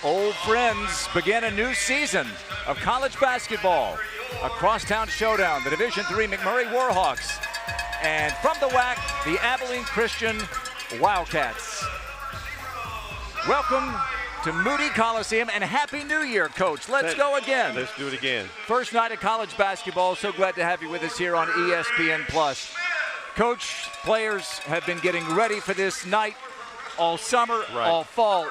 Old friends begin a new season of college basketball. A crosstown showdown, the Division III McMurry Warhawks. And from the WAC, the Abilene Christian Wildcats. Welcome to Moody Coliseum and Happy New Year, Coach. Let's go again. Let's do it again. First night of college basketball. So glad to have you with us here on ESPN+. Coach, players have been getting ready for this night all summer, all fall.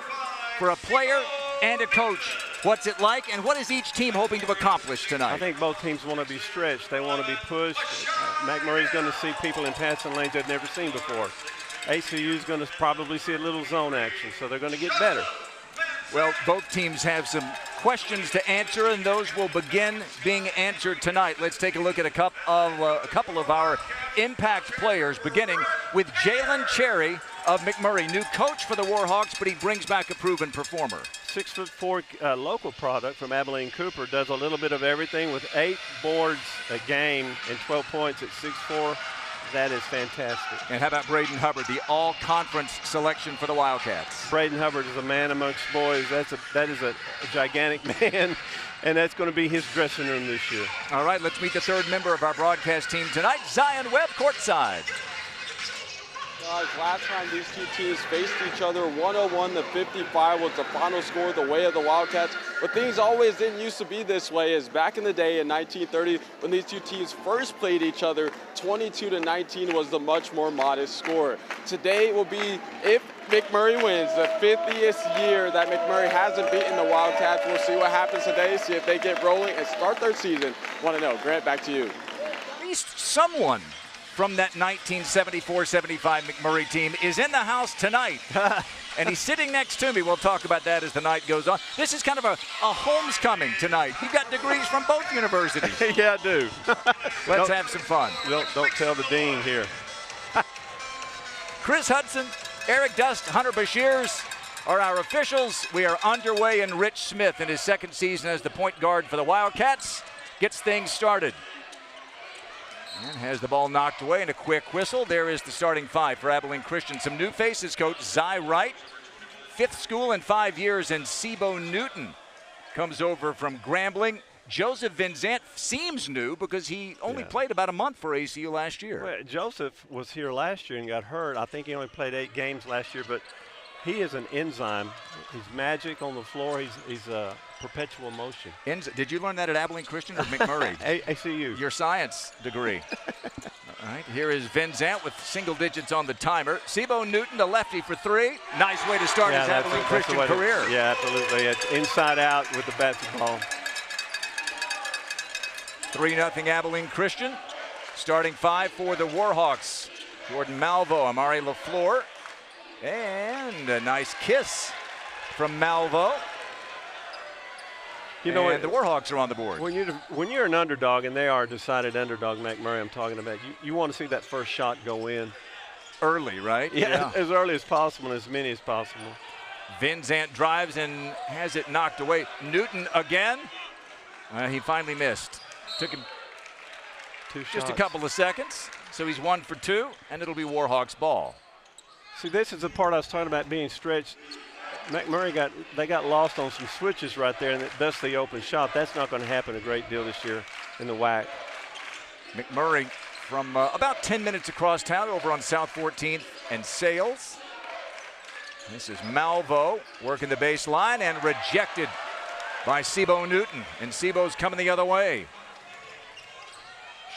For a player and a coach, what's it like, and what is each team hoping to accomplish tonight? I think both teams want to be stretched. They want to be pushed. McMurray's going to see people in passing lanes they've never seen before. ACU is going to probably see a little zone action, so they're going to get better. Well, both teams have some questions to answer, and those will begin being answered tonight. Let's take a look at a couple of our impact players, beginning with Jalen Cherry of McMurry. New coach for the Warhawks, but he brings back a proven performer. 6'4" local product from Abilene Cooper, does a little bit of everything with 8 boards a game and 12 points at 6'4". That is fantastic. And how about Braden Hubbard, the all-conference selection for the Wildcats? Braden Hubbard is a man amongst boys. That is a gigantic man, and that's going to be his dressing room this year. All right, let's meet the third member of our broadcast team tonight, Zion Webb, courtside. Guys, last time these two teams faced each other, 101-55 was the final score, the way of the Wildcats. But things always didn't used to be this way, as back in the day in 1930, when these two teams first played each other, 22-19 was the much more modest score. Today will be, if McMurry wins, the 50th year that McMurry hasn't beaten the Wildcats. We'll see what happens today, see if they get rolling and start their season. Want to know, Grant, back to you. At least someone from that 1974-75 McMurry team is in the house tonight. And he's sitting next to me. We'll talk about that as the night goes on. This is kind of a homecoming tonight. You've got degrees from both universities. Yeah, I do. Let's have some fun. Don't tell the dean here. Chris Hudson, Eric Dust, Hunter Bashirs are our officials. We are underway, and Rich Smith in his second season as the point guard for the Wildcats gets things started. And has the ball knocked away, and a quick whistle. There is the starting five for Abilene Christian. Some new faces, Coach. Zy Wright, 5th school in 5 years, and Sibo Newton comes over from Grambling. Joseph Vinzant seems new because he only played about a month for ACU last year. Well, Joseph was here last year and got hurt. I think he only played 8 games last year, but he is an enzyme. He's magic on the floor. He's a perpetual motion. Did you learn that at Abilene Christian or McMurry? ACU. Your science degree. All right, here is Vinzant with single digits on the timer. Sibo Newton, the lefty for 3. Nice way to start his Abilene Christian career. Yeah, absolutely. It's inside out with the basketball. 3-0 Abilene Christian. Starting 5 for the Warhawks. Jordan Malvo, Amari LaFleur. And a nice kiss from Malvo. You know what? The Warhawks are on the board. When you're an underdog, and they are a decided underdog, McMurry I'm talking about, you want to see that first shot go in. Early, right? Yeah, as early as possible, as many as possible. Vinzant drives and has it knocked away. Newton again. He finally missed. Took him 2 shots. Just a couple of seconds. So he's 1 for 2, and it'll be Warhawks ball. See, this is the part I was talking about being stretched. McMurry got lost on some switches right there, and thus the open shot. That's not going to happen a great deal this year in the WAC. McMurry from about 10 minutes across town over on South 14th and Sales. This is Malvo working the baseline and rejected by Sibo Newton, and Sibo's coming the other way.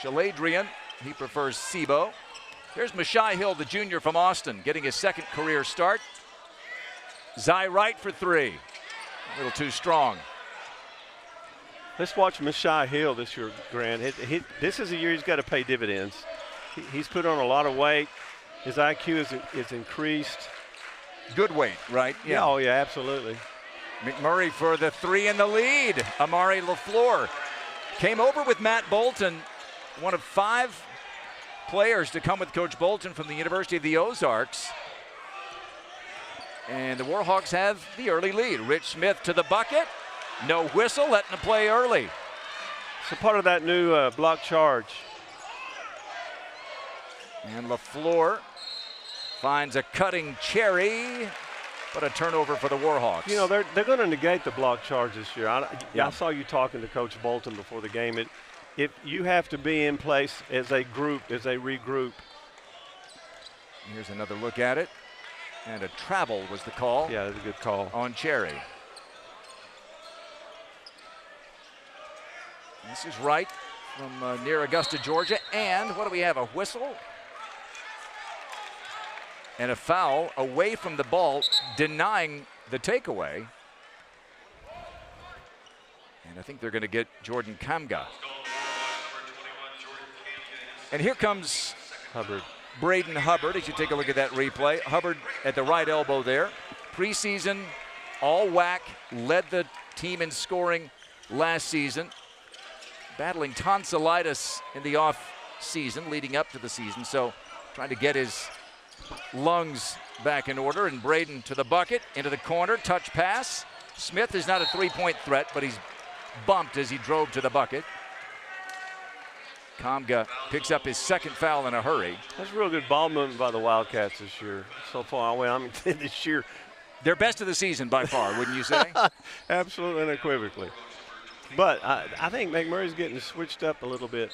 Shaladrian, he prefers Sibo. Here's Mashai Hill, the junior from Austin, getting his second career start. Zy Wright for 3. A little too strong. Let's watch Mashai Hill this year, Grant. This is a year he's got to pay dividends. He's put on a lot of weight. His IQ is increased. Good weight, right? Yeah. Oh, yeah, absolutely. McMurry for the 3 in the lead. Amari LaFleur came over with Matt Bolton, one of 5 players to come with Coach Bolton from the University of the Ozarks. And the Warhawks have the early lead. Rich Smith to the bucket. No whistle, letting the play early. So part of that new block charge. And LaFleur finds a cutting Cherry. but a turnover for the Warhawks. You know, they're going to negate the block charge this year. Yeah. I saw you talking to Coach Bolton before the game. If you have to be in place as a group, as they regroup. Here's another look at it. And a travel was the call. Yeah, that's a good call. On Cherry. This is right from near Augusta, Georgia. And what do we have, a whistle? And a foul away from the ball, denying the takeaway. And I think they're going to get Jordan Kamga. And here comes Hubbard. Braden Hubbard, as you take a look at that replay. Hubbard at the right elbow there. Preseason, all WAC, led the team in scoring last season. Battling tonsillitis in the off season, leading up to the season. So trying to get his lungs back in order. And Braden to the bucket, into the corner, touch pass. Smith is not a three-point threat, but he's bumped as he drove to the bucket. Kamga picks up his second foul in a hurry. That's a real good ball movement by the Wildcats this year. So far away, I mean, this year. Their best of the season by far, wouldn't you say? Absolutely unequivocally. But I think McMurry's getting switched up a little bit.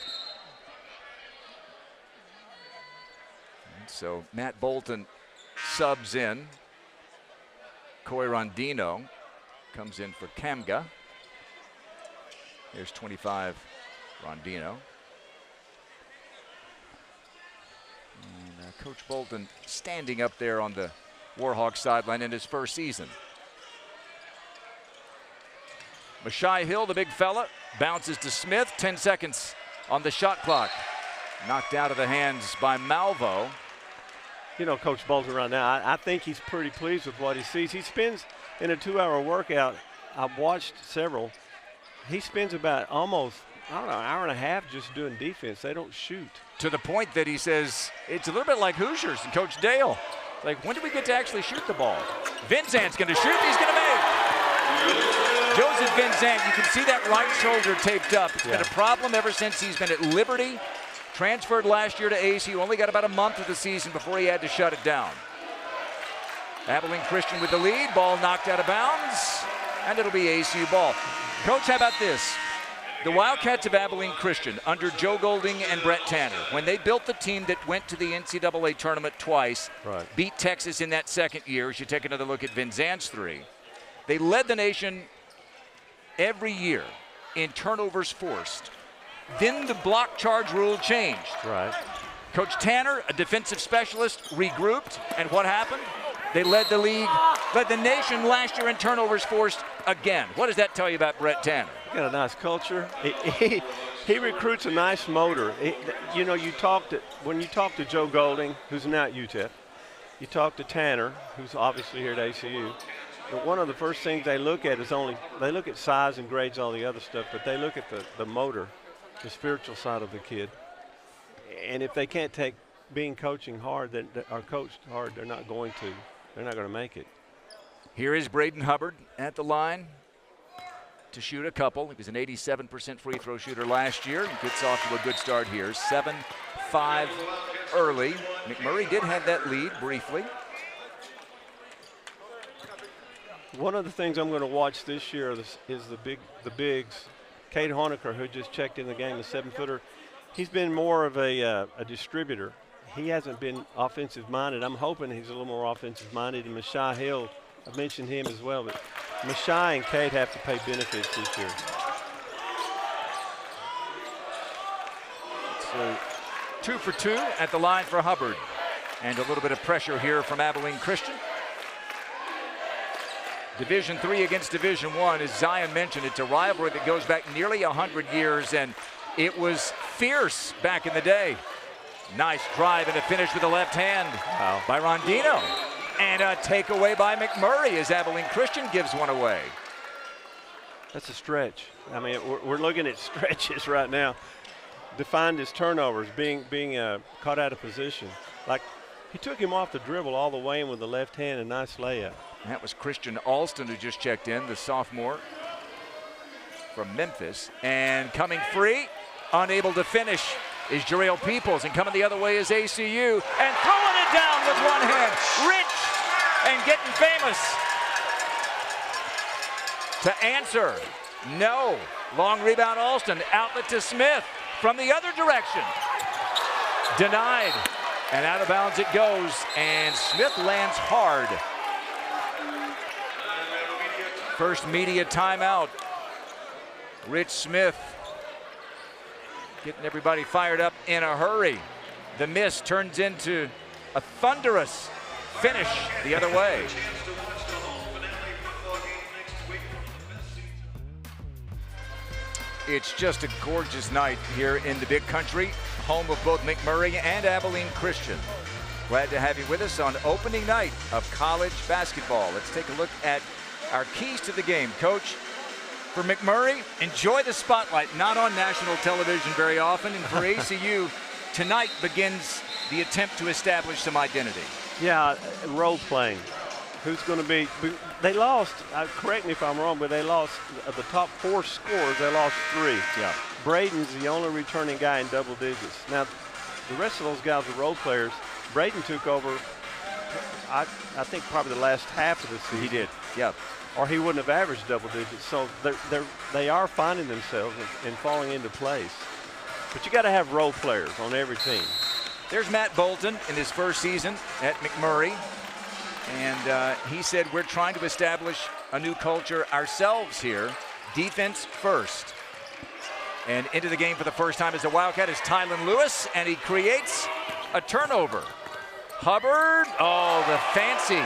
So Matt Bolton subs in. Coy Rondino comes in for Kamga. Here's 25, Rondino. And Coach Bolton standing up there on the Warhawks sideline in his first season. Mashai Hill, the big fella, bounces to Smith. 10 seconds on the shot clock. Knocked out of the hands by Malvo. You know, Coach Bolton right now, I think he's pretty pleased with what he sees. He spends in a 2-hour workout. I've watched several. He spends about almost, I don't know, an hour and a half just doing defense. They don't shoot. To the point that he says it's a little bit like Hoosiers and Coach Dale. Like, when do we get to actually shoot the ball? Vincent's going to shoot. He's going to make. Joseph Vincent, you can see that right shoulder taped up. It's been a problem ever since he's been at Liberty. Transferred last year to ACU. Only got about a month of the season before he had to shut it down. Abilene Christian with the lead. Ball knocked out of bounds. And it'll be ACU ball. Coach, how about this? The Wildcats of Abilene Christian under Joe Golding and Brett Tanner, when they built the team that went to the NCAA tournament twice, beat Texas in that second year, as you take another look at Vinzant's three, they led the nation every year in turnovers forced. Then the block charge rule changed. Coach Tanner, a defensive specialist, regrouped, and what happened? They led the league, led the nation last year in turnovers forced again. What does that tell you about Brett Tanner? Got a nice culture. He recruits a nice motor. You know, when you talk to Joe Golding, who's now at UTEP, you talk to Tanner, who's obviously here at ACU. But one of the first things they look at is they look at size and grades, all the other stuff, but they look at the motor, the spiritual side of the kid. And if they can't take being coaching hard, or coached hard, they're not going to make it. Here is Braden Hubbard at the line to shoot a couple. He was an 87% free throw shooter last year. He gets off to a good start here. 7-5 early. McMurry did have that lead briefly. One of the things I'm going to watch this year is the bigs. Cade Honecker, who just checked in the game, the 7-footer. He's been more of a distributor. He hasn't been offensive-minded. I'm hoping he's a little more offensive-minded. And Mashai Hill, I mentioned him as well, but Mashai and Cade have to pay benefits this year. So 2 for 2 at the line for Hubbard. And a little bit of pressure here from Abilene Christian. Division III against Division I, as Zion mentioned, it's a rivalry that goes back nearly 100 years, and it was fierce back in the day. Nice drive and a finish with the left hand by Rondino. And a takeaway by McMurray as Abilene Christian gives one away. That's a stretch. I mean, we're looking at stretches right now. Defined as turnovers, being caught out of position. Like, he took him off the dribble all the way in with the left hand, a nice layup. That was Christian Alston who just checked in, the sophomore from Memphis. And coming free, unable to finish, is Jarrell Peoples. And coming the other way is ACU. And throwing it down with one hand. Rich and getting famous. To answer, no. Long rebound, Alston. Outlet to Smith from the other direction. Denied. And out of bounds it goes, and Smith lands hard. First media timeout. Rich Smith getting everybody fired up in a hurry. The miss turns into a thunderous finish the other way. It's just a gorgeous night here in the Big Country, home of both McMurry and Abilene Christian. Glad to have you with us on opening night of college basketball. Let's take a look at our keys to the game. Coach, for McMurry, enjoy the spotlight, not on national television very often. And for ACU, tonight begins the attempt to establish some identity. Yeah, role playing. Who's going to be? They lost. Correct me if I'm wrong, but they lost of the top 4 scorers. They lost 3. Yeah. Braden's the only returning guy in double digits. Now, the rest of those guys are role players. Braden took over. I think probably the last half of the season. He did. Yeah. Or he wouldn't have averaged double digits. So they are finding themselves and falling into place. But you got to have role players on every team. There's Matt Bolton in his first season at McMurry. And he said, we're trying to establish a new culture ourselves here. Defense first. And into the game for the first time as a Wildcat is Tylen Lewis, and he creates a turnover. Hubbard, oh, the fancy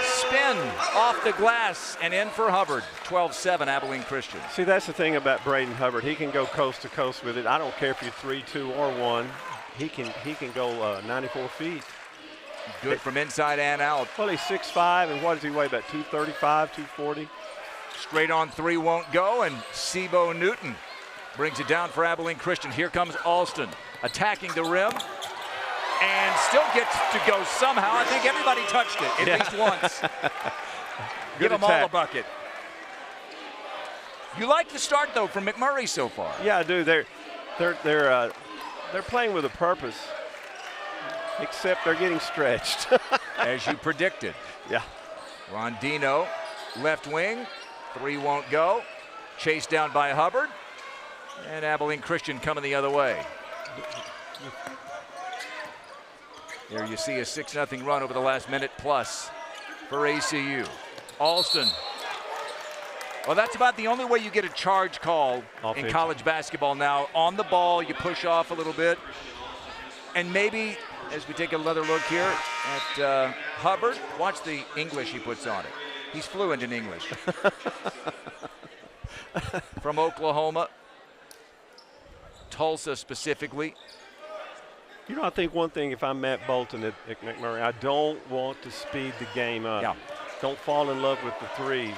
spin off the glass and in for Hubbard. 12-7 Abilene Christian. See, that's the thing about Braden Hubbard. He can go coast to coast with it. I don't care if you're 3, 2, or 1. He can go 94 feet. Good from inside and out. Well, he's 6'5", and what does he weigh, about 235, 240? Straight on 3 won't go, and Sibo Newton brings it down for Abilene Christian. Here comes Alston attacking the rim and still gets to go somehow. I think everybody touched it at least once. Give them all a bucket. You like the start, though, from McMurry so far. Yeah, I do. They're playing with a purpose. Except they're getting stretched. As you predicted. Yeah. Rondino, left wing. 3 won't go. Chased down by Hubbard. And Abilene Christian coming the other way. There you see a 6-0 run over the last minute plus for ACU. Alston. Well, that's about the only way you get a charge call in college basketball now. On the ball, you push off a little bit. And maybe, as we take another look here at Hubbard, watch the English he puts on it. He's fluent in English. From Oklahoma, Tulsa specifically. You know, I think one thing, if I'm Matt Bolton at McMurray, I don't want to speed the game up. Yeah. Don't fall in love with the threes.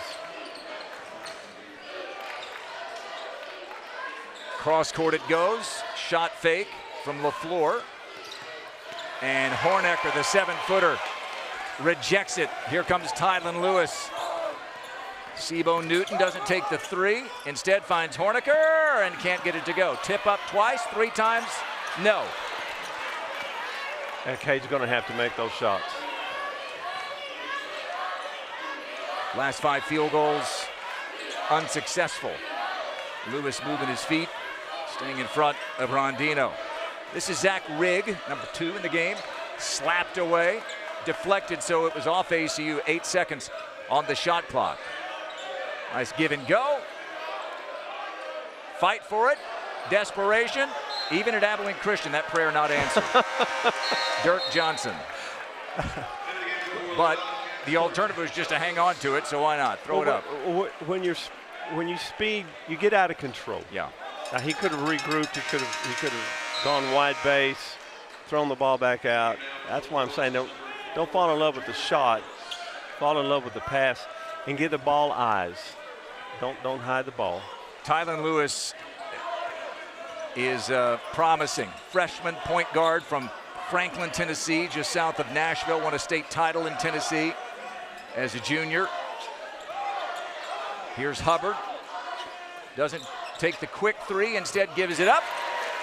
Cross court it goes. Shot fake from LaFleur. And Hornecker, the 7-footer, rejects it. Here comes Tylen Lewis. Sibo Newton doesn't take the 3. Instead finds Hornecker and can't get it to go. Tip up twice, 3 times, no. And Cade's going to have to make those shots. Last 5 field goals, unsuccessful. Lewis moving his feet, staying in front of Rondino. This is Zach Rigg, number 2 in the game. Slapped away, deflected, so it was off ACU. 8 seconds on the shot clock. Nice give and go. Fight for it, desperation. Even at Abilene Christian, that prayer not answered. Dirk Johnson. But the alternative was just to hang on to it, so why not? Throw it up. When you speed, you get out of control. Yeah. Now, he could have regrouped. He could have gone wide base, thrown the ball back out. That's why I'm saying don't fall in love with the shot. Fall in love with the pass and get the ball eyes. Don't hide the ball. Tylen Lewis is promising. Freshman point guard from Franklin, Tennessee, just south of Nashville. Won a state title in Tennessee as a junior. Here's Hubbard. Doesn't take the quick 3, instead gives it up.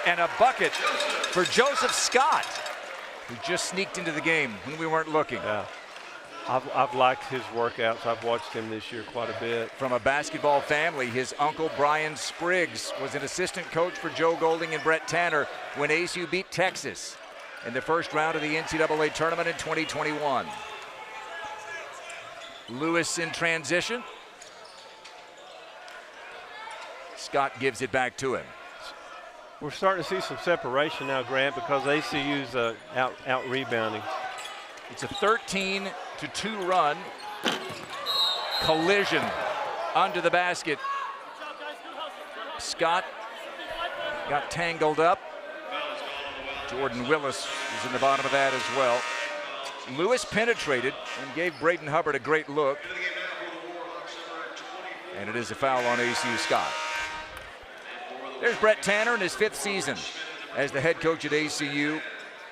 And a bucket for Joseph Scott, who just sneaked into the game when we weren't looking. Yeah. I've liked his workouts. I've watched him this year quite a bit. From a basketball family, his uncle Brian Spriggs was an assistant coach for Joe Golding and Brett Tanner when ACU beat Texas in the first round of the NCAA tournament in 2021. Lewis in transition. Scott gives it back to him. We're starting to see some separation now, Grant, because ACU's out rebounding. It's a 13-2 run. Collision under the basket. Scott got tangled up. Jordan Willis is in the bottom of that as well. Lewis penetrated and gave Braden Hubbard a great look. And it is a foul on ACU Scott. There's Brett Tanner in his 5th season as the head coach at ACU.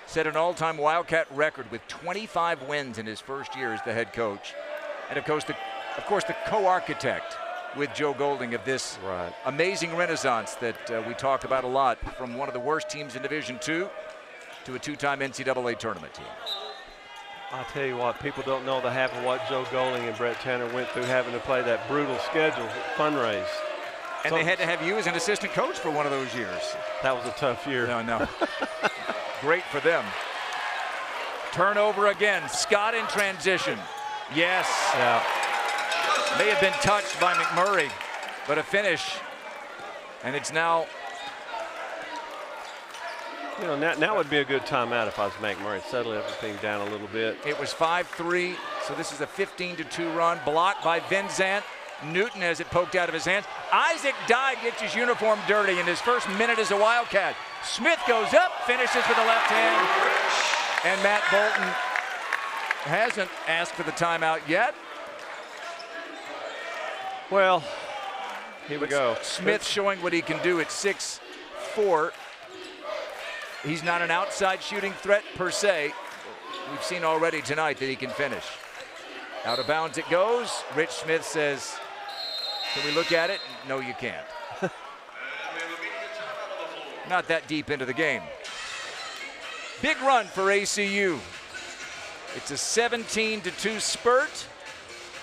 Set an all-time Wildcat record with 25 wins in his first year as the head coach. And of course the co-architect with Joe Golding of this amazing renaissance that we talk about a lot, from one of the worst teams in Division II to a 2-time NCAA tournament team. I'll tell you what, people don't know the half of what Joe Golding and Brett Tanner went through having to play that brutal schedule fundraise. And they had to have you as an assistant coach for one of those years. That was a tough year. No. Great for them. Turnover again. Scott in transition. Yes. Yeah. May have been touched by Mcmurry, but a finish. And it's now. You know, now would be a good timeout if I was Mcmurray. Settle everything down a little bit. It was 5-3, so this is a 15-2 run. Blocked by Vincent. Newton has it poked out of his hands. Isaac Dye gets his uniform dirty in his first minute as a Wildcat. Smith goes up, finishes with the left hand. And Matt Bolton hasn't asked for the timeout yet. Well, here we go. Smith showing what he can do at 6'4". He's not an outside shooting threat per se. We've seen already tonight that he can finish. Out of bounds it goes. Rich Smith says, can we look at it? No, you can't. Not that deep into the game. Big run for ACU. It's a 17-2 spurt,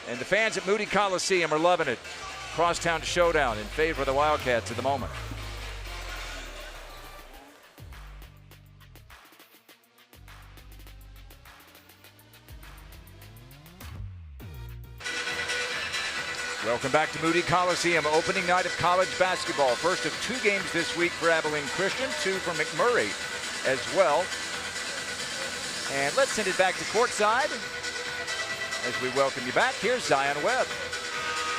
and the fans at Moody Coliseum are loving it. Crosstown showdown in favor of the Wildcats at the moment. Welcome back to Moody Coliseum, opening night of college basketball. First of 2 games this week for Abilene Christian, 2 for Mcmurry as well. And let's send it back to courtside as we welcome you back. Here's Zion Webb.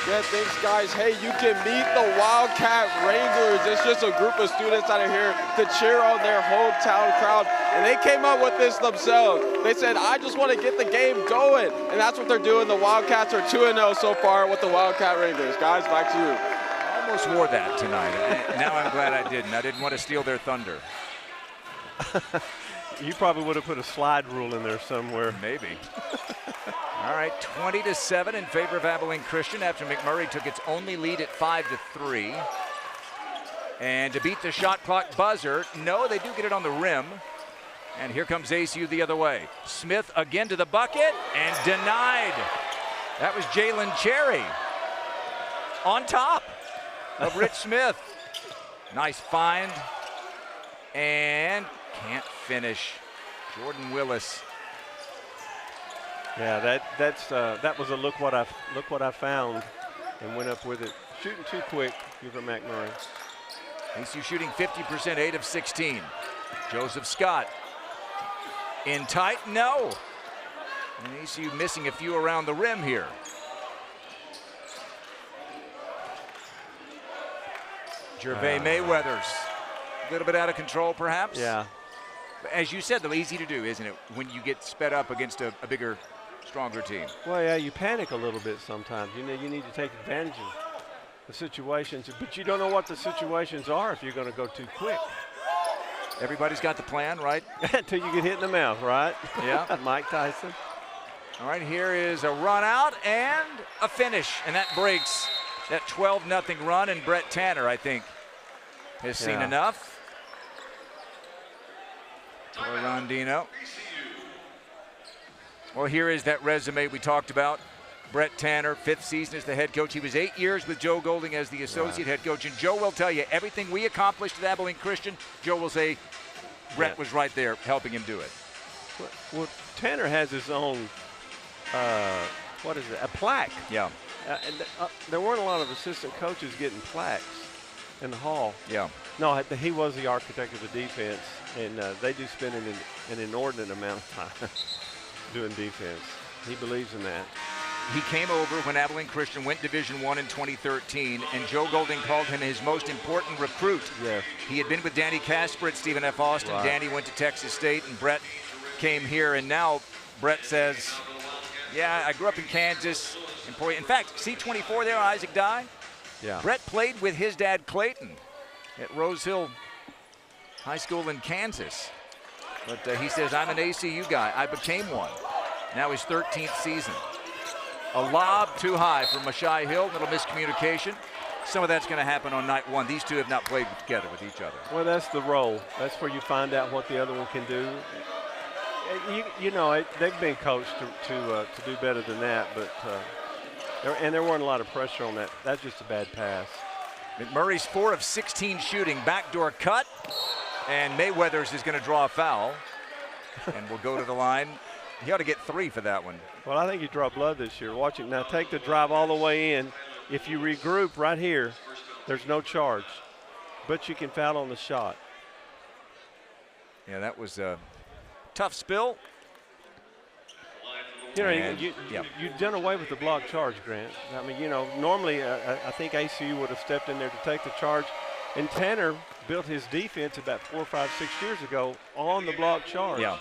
Yeah, thanks, guys. Hey, you can meet the Wildcat Wranglers. It's just a group of students that are here to cheer on their hometown crowd. And they came up with this themselves. They said, I just want to get the game going. And that's what they're doing. The Wildcats are 2-0 so far with the Wildcat Wranglers. Guys, back to you. I almost wore that tonight. Now I'm glad I didn't. I didn't want to steal their thunder. You probably would have put a slide rule in there somewhere. Maybe. All right, 20-7 in favor of Abilene Christian after Mcmurry took its only lead at 5-3. And to beat the shot clock buzzer, no, they do get it on the rim. And here comes ACU the other way. Smith again to the bucket and denied. That was Jalen Cherry on top of Rich Smith. Nice find and can't finish. Jordan Willis. Yeah, that was a look what I found, and went up with it. Shooting too quick, Hubert Mcmurry. ACU shooting 50%, 8 of 16. Joseph Scott in tight, no. And ACU missing a few around the rim here. Gervais Mayweather's a little bit out of control, perhaps. Yeah. As you said, they're easy to do, isn't it, when you get sped up against a bigger, stronger team? Well, yeah, you panic a little bit sometimes. You know, you need to take advantage of the situations, but you don't know what the situations are if you're going to go too quick. Everybody's got the plan, right? Until you get hit in the mouth, right? Yeah. Mike Tyson. All right, here is a run out and a finish, and that breaks that 12-0 run, and Brett Tanner, I think, has seen enough. Rondino. Well, here is that resume we talked about. Brett Tanner, 5th season as the head coach. He was 8 years with Joe Golding as the associate head coach. And Joe will tell you, everything we accomplished at Abilene Christian, Joe will say Brett was right there helping him do it. Well, Tanner has his own, what is it, a plaque. Yeah. There weren't a lot of assistant coaches getting plaques in the hall. Yeah. No, he was the architect of the defense, and they do spend an inordinate amount of time doing defense. He believes in that. He came over when Abilene Christian went Division I in 2013, and Joe Golding called him his most important recruit. Yes. He had been with Danny Casper at Stephen F. Austin. Right. Danny went to Texas State, and Brett came here, and now Brett says, yeah, I grew up in Kansas. In fact, C24 there, Isaac Dye. Yeah. Brett played with his dad, Clayton, at Rose Hill High School in Kansas. But he says, I'm an ACU guy. I became one. Now his 13th season. A lob too high from Mashai Hill, little miscommunication. Some of that's going to happen on night one. These two have not played together with each other. Well, that's the role. That's where you find out what the other one can do. You know, they've been coached to do better than that, but there wasn't a lot of pressure on that. That's just a bad pass. McMurray's 4 of 16 shooting, backdoor cut, and Mayweather's is going to draw a foul, and will go to the line. He ought to get 3 for that one. Well, I think you draw blood this year. Watch it now. Take the drive all the way in. If you regroup right here, there's no charge, but you can foul on the shot. Yeah, that was a tough spill. You know, you've done away with the block charge, Grant. I mean, you know, normally I think ACU would have stepped in there to take the charge, and Tanner built his defense about 4, 5, 6 years ago on the block charge. Yeah.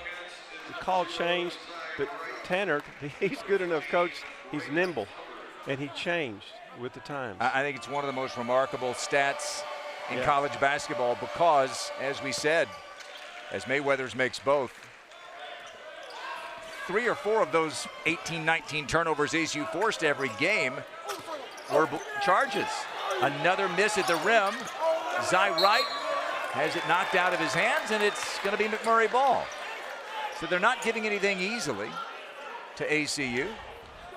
The call changed, but Tanner, he's good enough coach. He's nimble, and he changed with the times. I think it's one of the most remarkable stats in college basketball because, as we said, as Mayweather's makes both, 3 or 4 of those 18, 19 turnovers ACU forced every game were charges. Another miss at the rim. Zy Wright has it knocked out of his hands, and it's going to be McMurray ball. So they're not giving anything easily to ACU.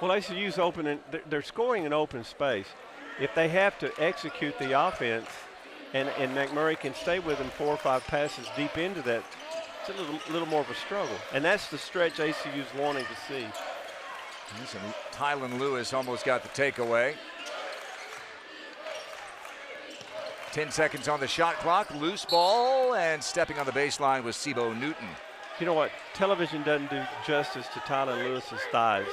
Well, ACU's open, and they're scoring in open space. If they have to execute the offense, and McMurray can stay with them 4 or 5 passes deep into that, it's a little more of a struggle. And that's the stretch ACU's wanting to see. Listen, Tylen Lewis almost got the takeaway. 10 seconds on the shot clock, loose ball, and stepping on the baseline was Sibo Newton. You know what? Television doesn't do justice to Tylen Lewis's thighs.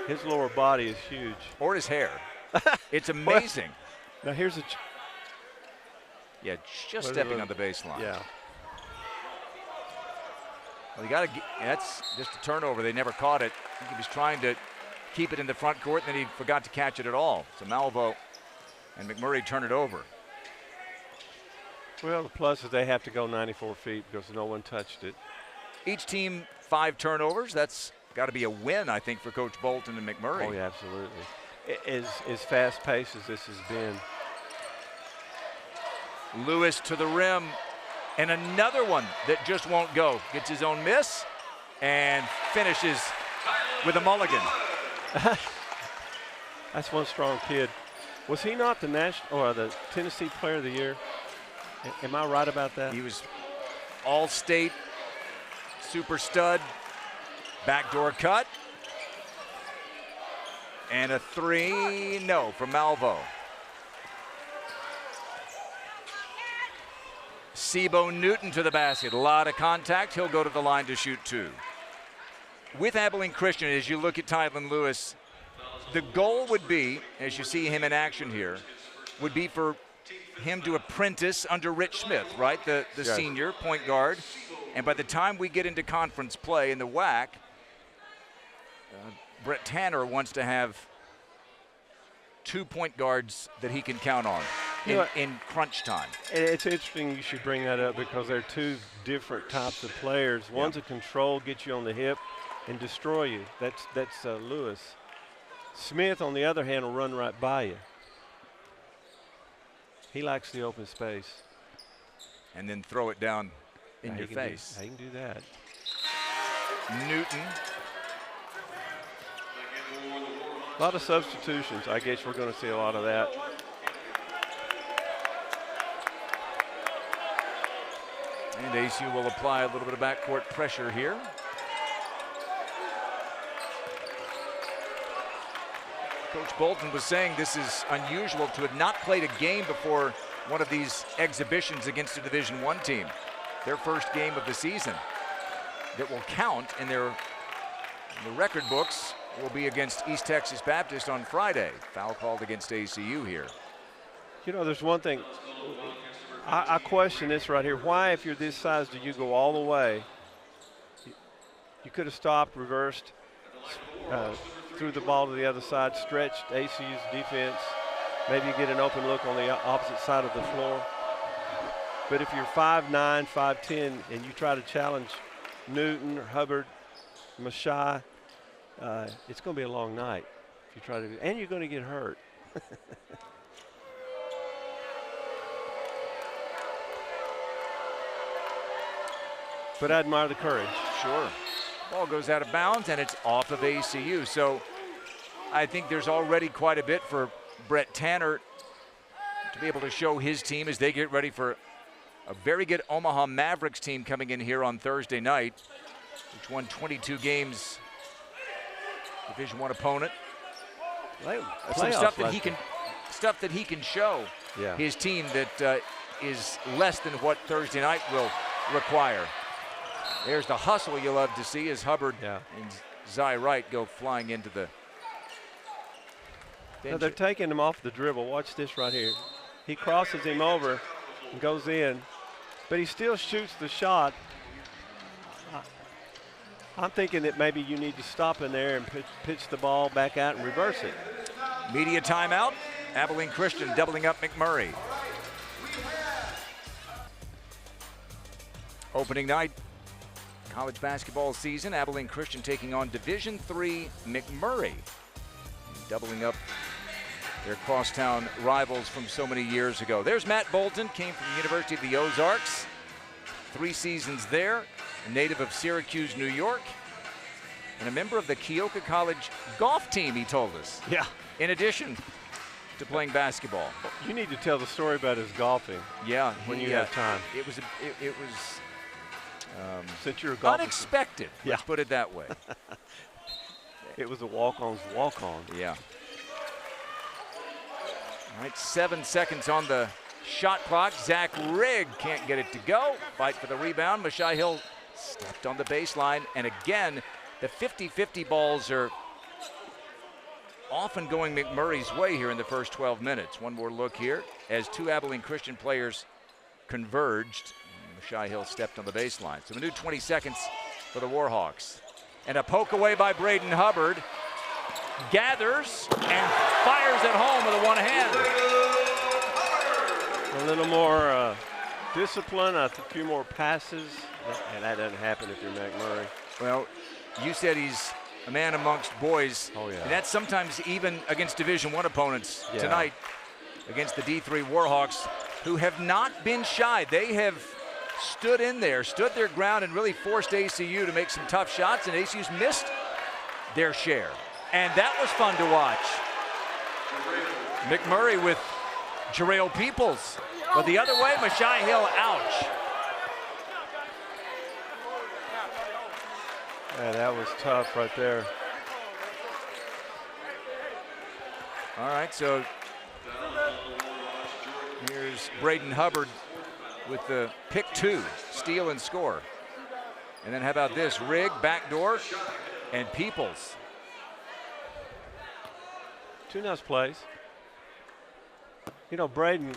His lower body is huge. Or his hair. It's amazing. Now here's just stepping on the baseline. Yeah. Well, you got to. That's just a turnover. They never caught it. I think he was trying to keep it in the front court, and then he forgot to catch it at all. So Malvo and McMurray turn it over. Well, the plus is they have to go 94 feet because no one touched it. Each team 5 turnovers. That's got to be a win, I think, for Coach Bolton and McMurray. Oh, yeah, absolutely. As fast-paced as this has been. Lewis to the rim, and another one that just won't go. Gets his own miss and finishes with a mulligan. That's one strong kid. Was he not the national or the Tennessee Player of the Year? Am I right about that? He was all-state, super stud, backdoor cut, and a 3, no, from Malvo. Sibo Newton to the basket, a lot of contact. He'll go to the line to shoot 2. With Abilene Christian, as you look at Tylen Lewis, the goal would be, as you see him in action here, would be for him to apprentice under Rich Smith, right? The yes. senior point guard. And by the time we get into conference play in the WAC, Brett Tanner wants to have 2 point guards that he can count on in crunch time. It's interesting you should bring that up because they're 2 different types of players. One's a control, get you on the hip and destroy you. That's Lewis. Smith, on the other hand, will run right by you. He likes the open space. And then throw it down in your face. He can do that. Newton A lot of substitutions. I guess we're going to see a lot of that. And ACU will apply a little bit of backcourt pressure here. Coach Bolton was saying this is unusual to have not played a game before one of these exhibitions against a Division I team. Their first game of the season that will count in the record books will be against East Texas Baptist on Friday. Foul called against ACU here. You know, there's one thing. I question this right here. Why, if you're this size, do you go all the way? You could have stopped, reversed, threw the ball to the other side, stretched ACU's defense. Maybe you get an open look on the opposite side of the floor. But if you're 5'9", 5'10", and you try to challenge Newton or Hubbard, Mashai, it's going to be a long night if you try to do, and you're going to get hurt. But I admire the courage. Sure. Ball goes out of bounds, and it's off of ACU. So I think there's already quite a bit for Brett Tanner to be able to show his team as they get ready for a very good Omaha Mavericks team coming in here on Thursday night, which won 22 games. Division I opponent. Some stuff that he can show his team that is less than what Thursday night will require. There's the hustle you love to see as Hubbard and Zy Wright go flying into the bench. No, they're taking him off the dribble. Watch this right here. He crosses him over and goes in, but he still shoots the shot. I'm thinking that maybe you need to stop in there and pitch the ball back out and reverse it. Media timeout. Abilene Christian doubling up McMurry. Opening night, college basketball season. Abilene Christian taking on Division III McMurry, doubling up their crosstown rivals from so many years ago. There's Matt Bolton, came from the University of the Ozarks. 3 seasons there, a native of Syracuse, New York, and a member of the Keokuk College golf team, he told us. Yeah. In addition to playing basketball. You need to tell the story about his golfing. Yeah. When you have time. It was since you're a golfer. Unexpected, let's put it that way. It was a walk-on's walk-on. Yeah. All right, 7 seconds on the shot clock. Zach Rigg can't get it to go. Fight for the rebound. Mashai Hill stepped on the baseline. And again, the 50-50 balls are often going McMurray's way here in the first 12 minutes. One more look here as 2 Abilene Christian players converged. Mashai Hill stepped on the baseline. So a new 20 seconds for the Warhawks. And a poke away by Braden Hubbard. Gathers and fires it home with a one hand. A little more discipline, a few more passes, and that doesn't happen if you're McMurray. Well, you said he's a man amongst boys. Oh, yeah. And that's sometimes even against Division I opponents tonight against the D3 Warhawks, who have not been shy. They have stood in there, stood their ground, and really forced ACU to make some tough shots, and ACU's missed their share. And that was fun to watch. McMurray with Jarrell Peoples. But the other way, Mashai Hill, ouch. Yeah, that was tough right there. All right, so here's Braden Hubbard with the pick 2, steal and score. And then how about this? Rigg, backdoor, and Peoples. 2 nice plays. You know, Braden,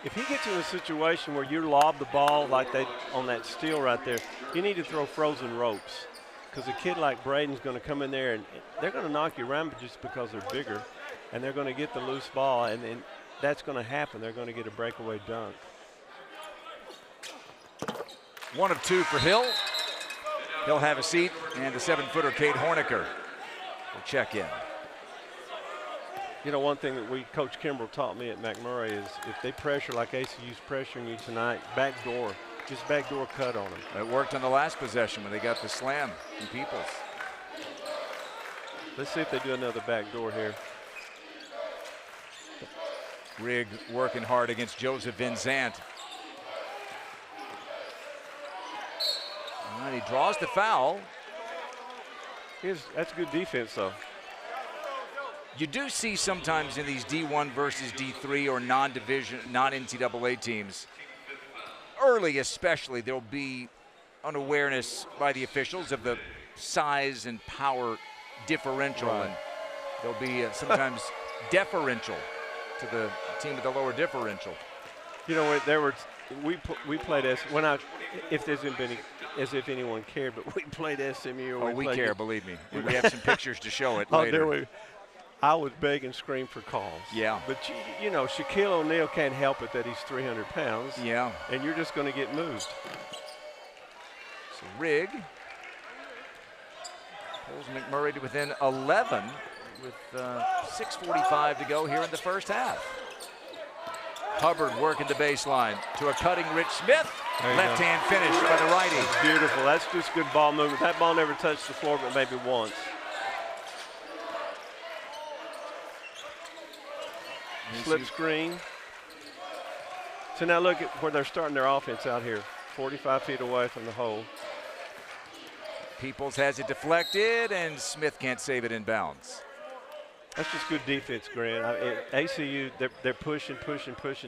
if he gets in a situation where you lob the ball like they on that steal right there, you need to throw frozen ropes. Because a kid like Braden's going to come in there and they're going to knock you around just because they're bigger, and they're going to get the loose ball, and that's going to happen. They're going to get a breakaway dunk. 1 of 2 for Hill. He'll have a seat, and the 7-footer Cade Horniker will check in. You know, one thing that Coach Kimbrell taught me at McMurray is if they pressure like ACU's pressuring you tonight, backdoor, just backdoor cut on them. It worked on the last possession when they got the slam from Peoples. Let's see if they do another back door here. Rigg working hard against Joseph Vinzant. And he draws the foul. That's good defense, though. You do see sometimes in these D1 versus D3 or non-division, non-NCAA teams, early especially, there'll be unawareness by the officials of the size and power differential, right. and there'll be sometimes deferential to the team with the lower differential. You know, we played if there's been as if anyone cared, but we played SMU. Oh, we care, believe me. We have some pictures to show it later. I would beg and scream for calls. Yeah. But, you know, Shaquille O'Neal can't help it that he's 300 pounds. Yeah. And you're just going to get moved. So Rigg pulls Mcmurry to within 11 with 6:45 to go here in the first half. Hubbard working the baseline to a cutting Rich Smith. Left hand finish by the righty. That's beautiful. That's just good ball movement. That ball never touched the floor but maybe once. Slip screen. So now look at where they're starting their offense out here. 45 feet away from the hole. Peoples has it deflected, and Smith can't save it in bounds. That's just good defense, Grant. ACU, they're pushing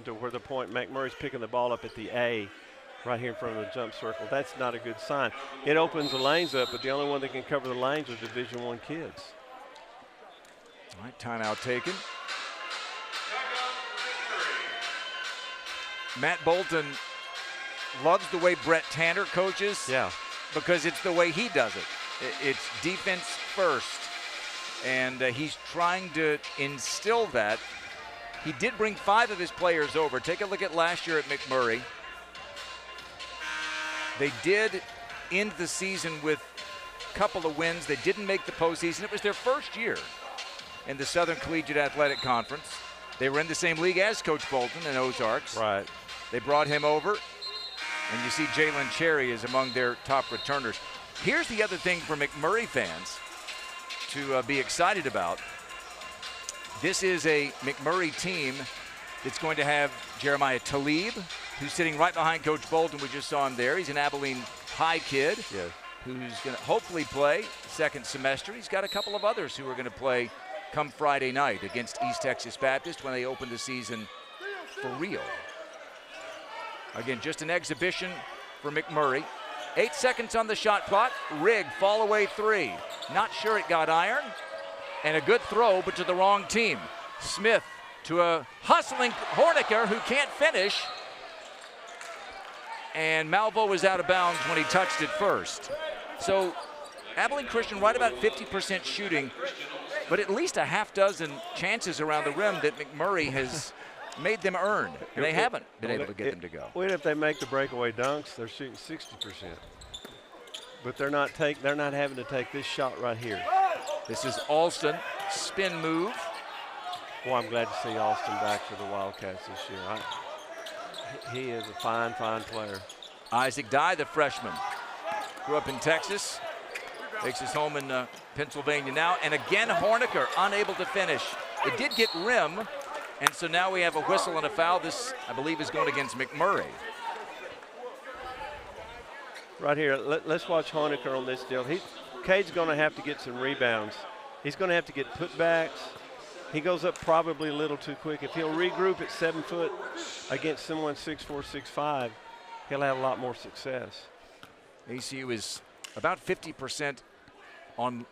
to where the point Mcmurry's picking the ball up at the A right here in front of the jump circle. That's not a good sign. It opens the lanes up, but the only one that can cover the lanes are Division I kids. All right, timeout taken. Matt Bolton loves the way Brett Tanner coaches. Yeah. Because it's the way he does it. It's defense first. And he's trying to instill that. He did bring 5 of his players over. Take a look at last year at McMurry. They did end the season with a couple of wins. They didn't make the postseason. It was their first year in the Southern Collegiate Athletic Conference. They were in the same league as Coach Bolton and Ozarks. Right. They brought him over. And you see Jalen Cherry is among their top returners. Here's the other thing for McMurry fans to be excited about. This is a McMurry team that's going to have Jeremiah Talib, who's sitting right behind Coach Bolton. We just saw him there. He's an Abilene High kid who's going to hopefully play second semester. He's got a couple of others who are going to play come Friday night against East Texas Baptist when they open the season for real. Again, just an exhibition for McMurry. 8 seconds on the shot clock. Rigg, fall away 3. Not sure it got iron. And a good throw, but to the wrong team. Smith to a hustling Horniker who can't finish. And Malvo was out of bounds when he touched it first. So Abilene Christian right about 50% shooting, but at least a half dozen chances around the rim that McMurry has made them earn. And they haven't been able to get them to go. Wait, if they make the breakaway dunks, they're shooting 60%. But they're not having to take this shot right here. This is Alston, spin move. Well, I'm glad to see Alston back for the Wildcats this year. He is a fine, fine player. Isaac Dye, the freshman, grew up in Texas, makes his home in Pennsylvania now. And again, Horniker unable to finish. It did get rim. And so now we have a whistle and a foul. This, I believe, is going against McMurray. Right here, let's watch Horniker on this deal. Cade's going to have to get some rebounds. He's going to have to get putbacks. He goes up probably a little too quick. If he'll regroup at 7 foot against someone 6'4", 6'5", he'll have a lot more success. ACU is about 50% on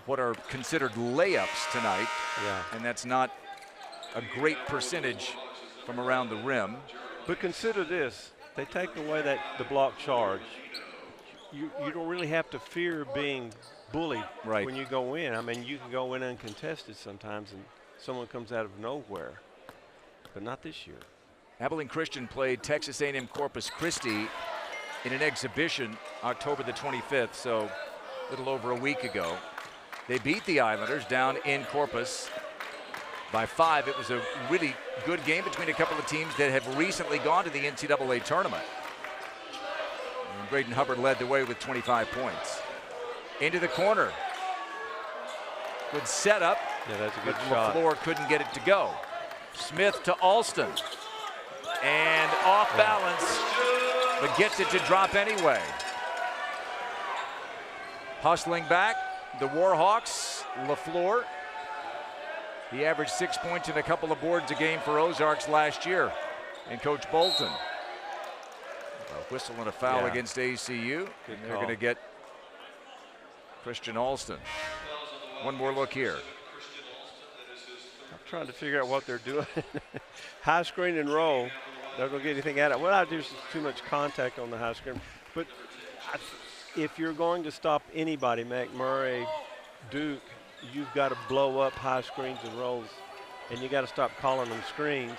what are considered layups tonight. Yeah. And that's not a great percentage from around the rim. But consider this, they take away the block charge. You don't really have to fear being bullied when you go in. I mean, you can go in uncontested sometimes and someone comes out of nowhere, but not this year. Abilene Christian played Texas A&M Corpus Christi in an exhibition October the 25th, so a little over a week ago. They beat the Islanders down in Corpus by 5. It was a really good game between a couple of teams that have recently gone to the NCAA tournament. And Braden Hubbard led the way with 25 points. Into the corner. Good setup. Yeah, that's a good but shot. LaFleur couldn't get it to go. Smith to Alston. And off balance, but gets it to drop anyway. Hustling back, the Warhawks, LaFleur. He averaged 6 points and a couple of boards a game for Ozarks last year. And Coach Bolton. A whistle and a foul against ACU. And they're going to get Christian Alston. One more look here. I'm trying to figure out what they're doing. High screen and roll. They're going to get anything out of it. Well, there's too much contact on the high screen. But if you're going to stop anybody, McMurray, Duke, you've got to blow up high screens and rolls. And you got to stop calling them screens.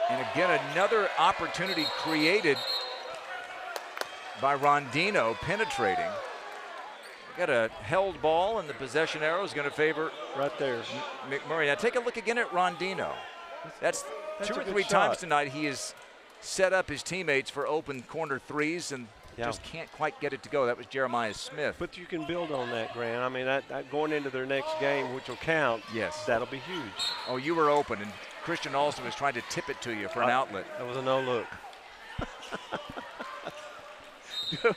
And again, another opportunity created by Rondino penetrating. Got a held ball, and the possession arrow is going to favor right there McMurray. Now take a look again at Rondino. That's 2 or 3 times tonight he has set up his teammates for open corner threes and just can't quite get it to go. That was Jeremiah Smith. But you can build on that, Grant. I mean, that going into their next game, which will count, that'll be huge. Oh, you were open, and Christian Alston was trying to tip it to you for an outlet. That was a no-look.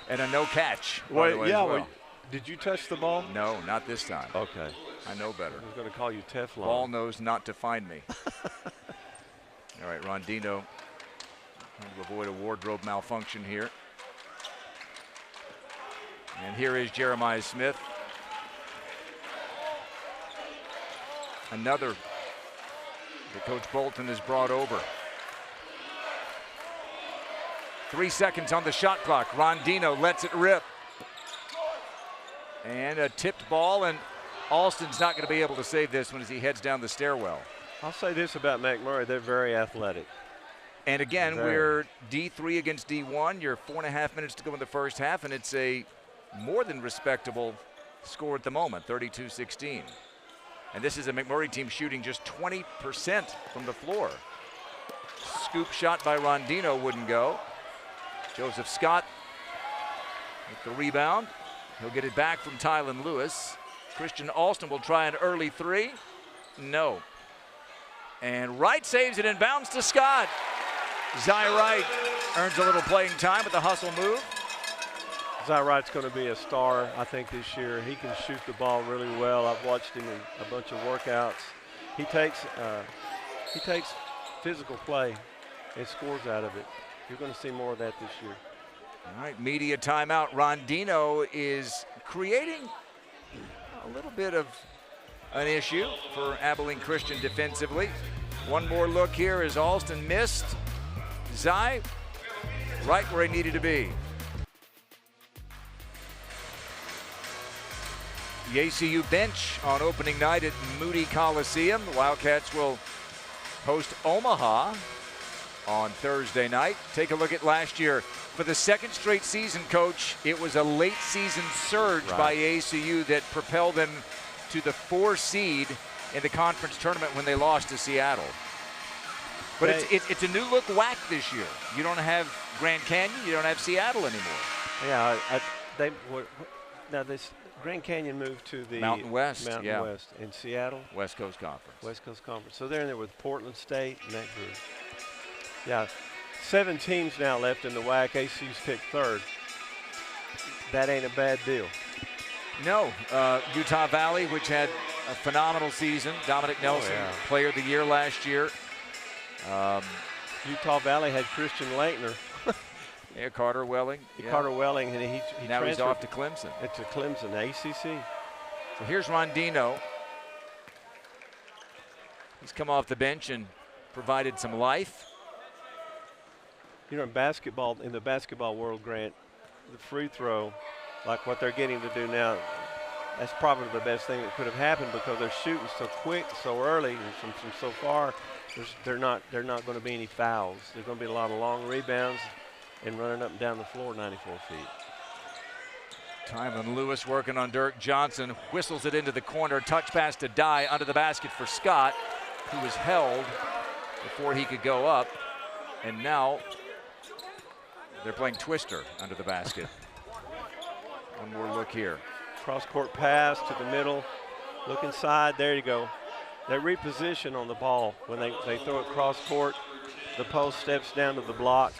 And a no catch. Did you touch the ball? No, not this time. Okay. I know better. I was going to call you Teflon. Ball knows not to find me. All right, Rondino trying to avoid a wardrobe malfunction here. And here is Jeremiah Smith. Another that Coach Bolton has brought over. 3 seconds on the shot clock. Rondino lets it rip. And a tipped ball, and Alston's not going to be able to save this one as he heads down the stairwell. I'll say this about McMurray, they're very athletic. And again, we're D3 against D1. You're 4.5 minutes to go in the first half, and it's a more than respectable score at the moment, 32-16. And this is a McMurray team shooting just 20% from the floor. Scoop shot by Rondino wouldn't go. Joseph Scott with the rebound. He'll get it back from Tylen Lewis. Christian Alston will try an early three. No. And Wright saves it and bounds to Scott. Zy Wright earns a little playing time with the hustle move. Zy Wright's going to be a star, I think, this year. He can shoot the ball really well. I've watched him in a bunch of workouts. He takes physical play and scores out of it. You're going to see more of that this year. All right, media timeout. Rondino is creating a little bit of an issue for Abilene Christian defensively. One more look here as Alston missed. Zy right where he needed to be. The ACU bench on opening night at Moody Coliseum. The Wildcats will host Omaha on Thursday night. Take a look at last year. For the second straight season, Coach, it was a late season surge by ACU that propelled them to the 4 seed in the conference tournament when they lost to Seattle. But it's a new look WAC this year. You don't have Grand Canyon, you don't have Seattle anymore. Yeah, now this Grand Canyon moved to the Mountain West, West, in Seattle. West Coast Conference. West Coast Conference. So they're in there with Portland State and that group. Yeah, 7 teams now left in the WAC. ACU's picked 3rd. That ain't a bad deal. No, Utah Valley, which had a phenomenal season. Dominic Nelson, Player of the Year last year. Utah Valley had Christian Laettner. Yeah, Carter Welling. Carter Welling, and he now he's off to Clemson. To Clemson, ACC. So here's Rondino. He's come off the bench and provided some life. You know, in the basketball world, Grant, the free throw, like what they're getting to do now, that's probably the best thing that could have happened because they're shooting so quick, so early, and from so far. They're not going to be any fouls. There's going to be a lot of long rebounds and running up and down the floor 94 feet. Tylen Lewis working on Dirk Johnson, whistles it into the corner, touch pass to Dye under the basket for Scott, who was held before he could go up, and now they're playing Twister under the basket. One more look here. Cross-court pass to the middle. Look inside. There you go. They reposition on the ball when they throw it cross court. The post steps down to the block.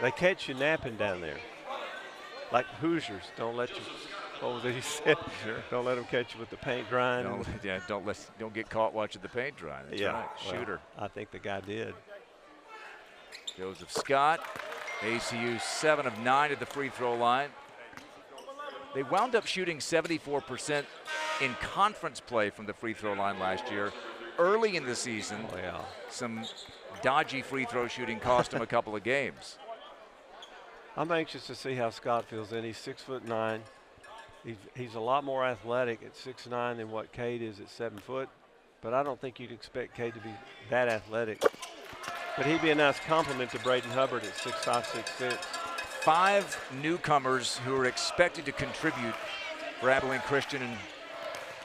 They catch you napping down there. Like Hoosiers, don't let you. What was it he said? Sure. Don't let them catch you with the paint drying. Don't get caught watching the paint dry. That's right. Shooter. I think the guy did. Joseph Scott, ACU 7 of 9 at the free throw line. They wound up shooting 74% in conference play from the free throw line last year. Early in the season, some dodgy free throw shooting cost him a couple of games. I'm anxious to see how Scott feels in. He's 6'9". He's a lot more athletic at 6'9" than what Cade is at 7 foot. But I don't think you'd expect Cade to be that athletic. But he'd be a nice compliment to Braden Hubbard at 6'5", 6'6". 5 newcomers who are expected to contribute for Abilene Christian, and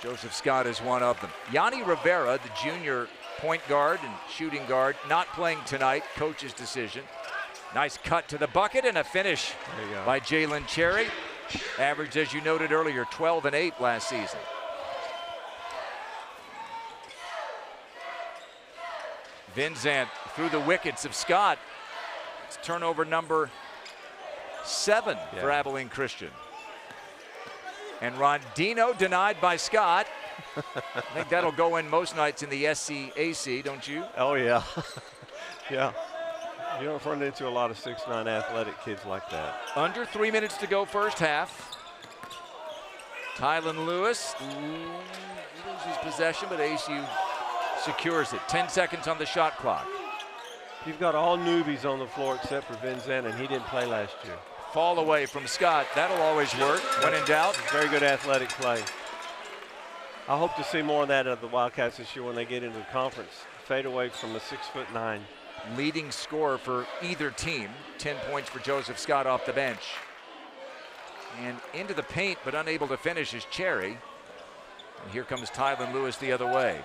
Joseph Scott is one of them. Yanni Rivera, the junior point guard and shooting guard, not playing tonight, coach's decision. Nice cut to the bucket and a finish by Jalen Cherry. Averaged, as you noted earlier, 12 and 8 last season. Vinzant through the wickets of Scott. It's turnover number 7 for Abilene Christian. And Rondino denied by Scott. I think that'll go in most nights in the SCAC, don't you? Oh, yeah. Yeah. You don't run into a lot of 6'9" athletic kids like that. Under 3 minutes to go first half. Tylen Lewis loses possession, but ACU secures it. 10 seconds on the shot clock. You've got all newbies on the floor except for Vinzant, and he didn't play last year. Fall away from Scott. That'll always work when in doubt. Very good athletic play. I hope to see more of that of the Wildcats this year when they get into the conference. Fade away from a 6'9". Leading scorer for either team. 10 points for Joseph Scott off the bench. And into the paint, but unable to finish, is Cherry. And here comes Tylen Lewis the other way.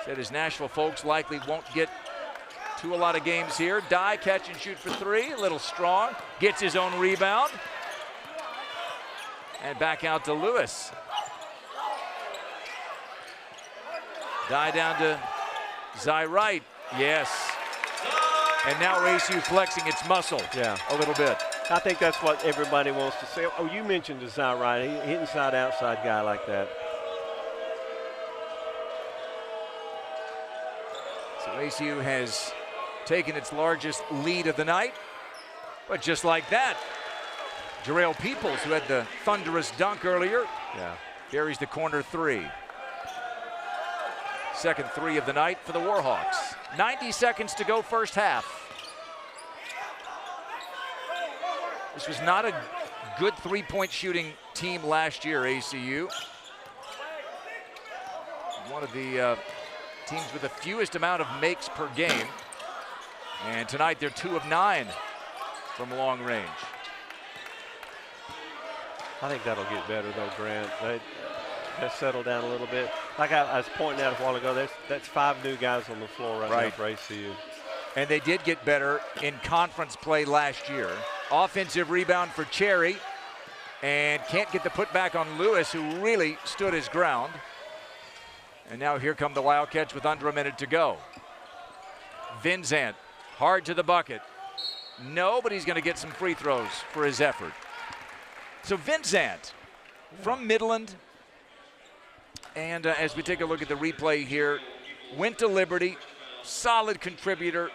Said his Nashville folks likely won't get to a lot of games here. Dye, catch and shoot for 3, a little strong. Gets his own rebound. And back out to Lewis. Dye down to Zyrite, yes. And now ACU flexing its muscle a little bit. I think that's what everybody wants to say. Oh, you mentioned the Zyrite, he inside-outside guy like that. So ACU has taken its largest lead of the night. But just like that, Jarrell Peoples, who had the thunderous dunk earlier, buries the corner 3. Second 3 of the night for the Warhawks. 90 seconds to go first half. This was not a good three-point shooting team last year, ACU. One of the teams with the fewest amount of makes per game. And tonight they're 2 of 9 from long range. I think that'll get better though, Grant. They settle down a little bit. Like I was pointing out a while ago, that's 5 new guys on the floor right now for ACU. And they did get better in conference play last year. Offensive rebound for Cherry. And can't get the putback on Lewis, who really stood his ground. And now here come the Wildcats with under a minute to go. Vinzant, hard to the bucket. No, but he's going to get some free throws for his effort. So Vinzant from Midland. And as we take a look at the replay here, went to Liberty, solid contributor,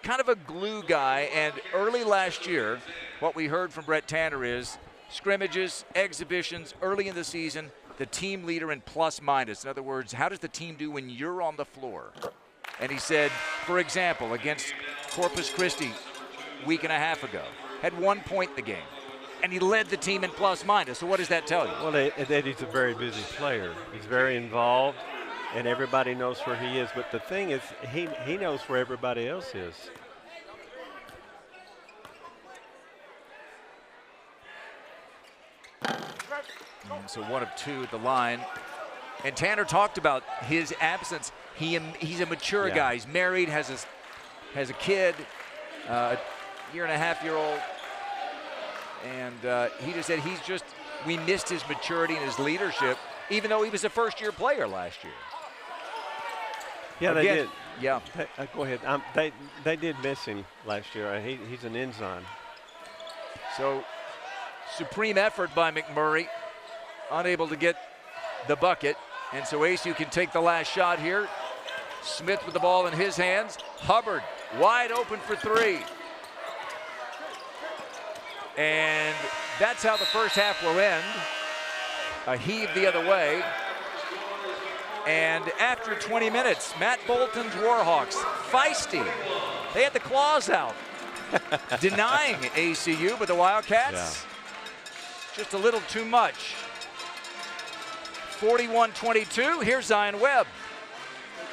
kind of a glue guy. And early last year, what we heard from Brett Tanner is scrimmages, exhibitions, early in the season, the team leader in plus minus. In other words, how does the team do when you're on the floor? And he said, for example, against Corpus Christi a week and a half ago, had 1 point in the game. And he led the team in plus minus. So what does that tell you? Well, that he's a very busy player. He's very involved, and everybody knows where he is. But the thing is, he knows where everybody else is. And so 1 of 2 at the line. And Tanner talked about his absence. He's a mature guy. He's married, has a kid, a 1.5-year-old. And he just said he's just we missed his maturity and his leadership, even though he was a first-year player last year. Yeah, they did. Yeah. Go ahead. They did miss him last year. He's an ensign. So, supreme effort by McMurry, unable to get the bucket. And so Acu can take the last shot here. Smith with the ball in his hands. Hubbard wide open for three. And that's how the first half will end. A heave the other way. And after 20 minutes, Matt Bolton's Warhawks, feisty. They had the claws out, denying ACU, but the Wildcats, just a little too much. 41-22, here's Zion Webb.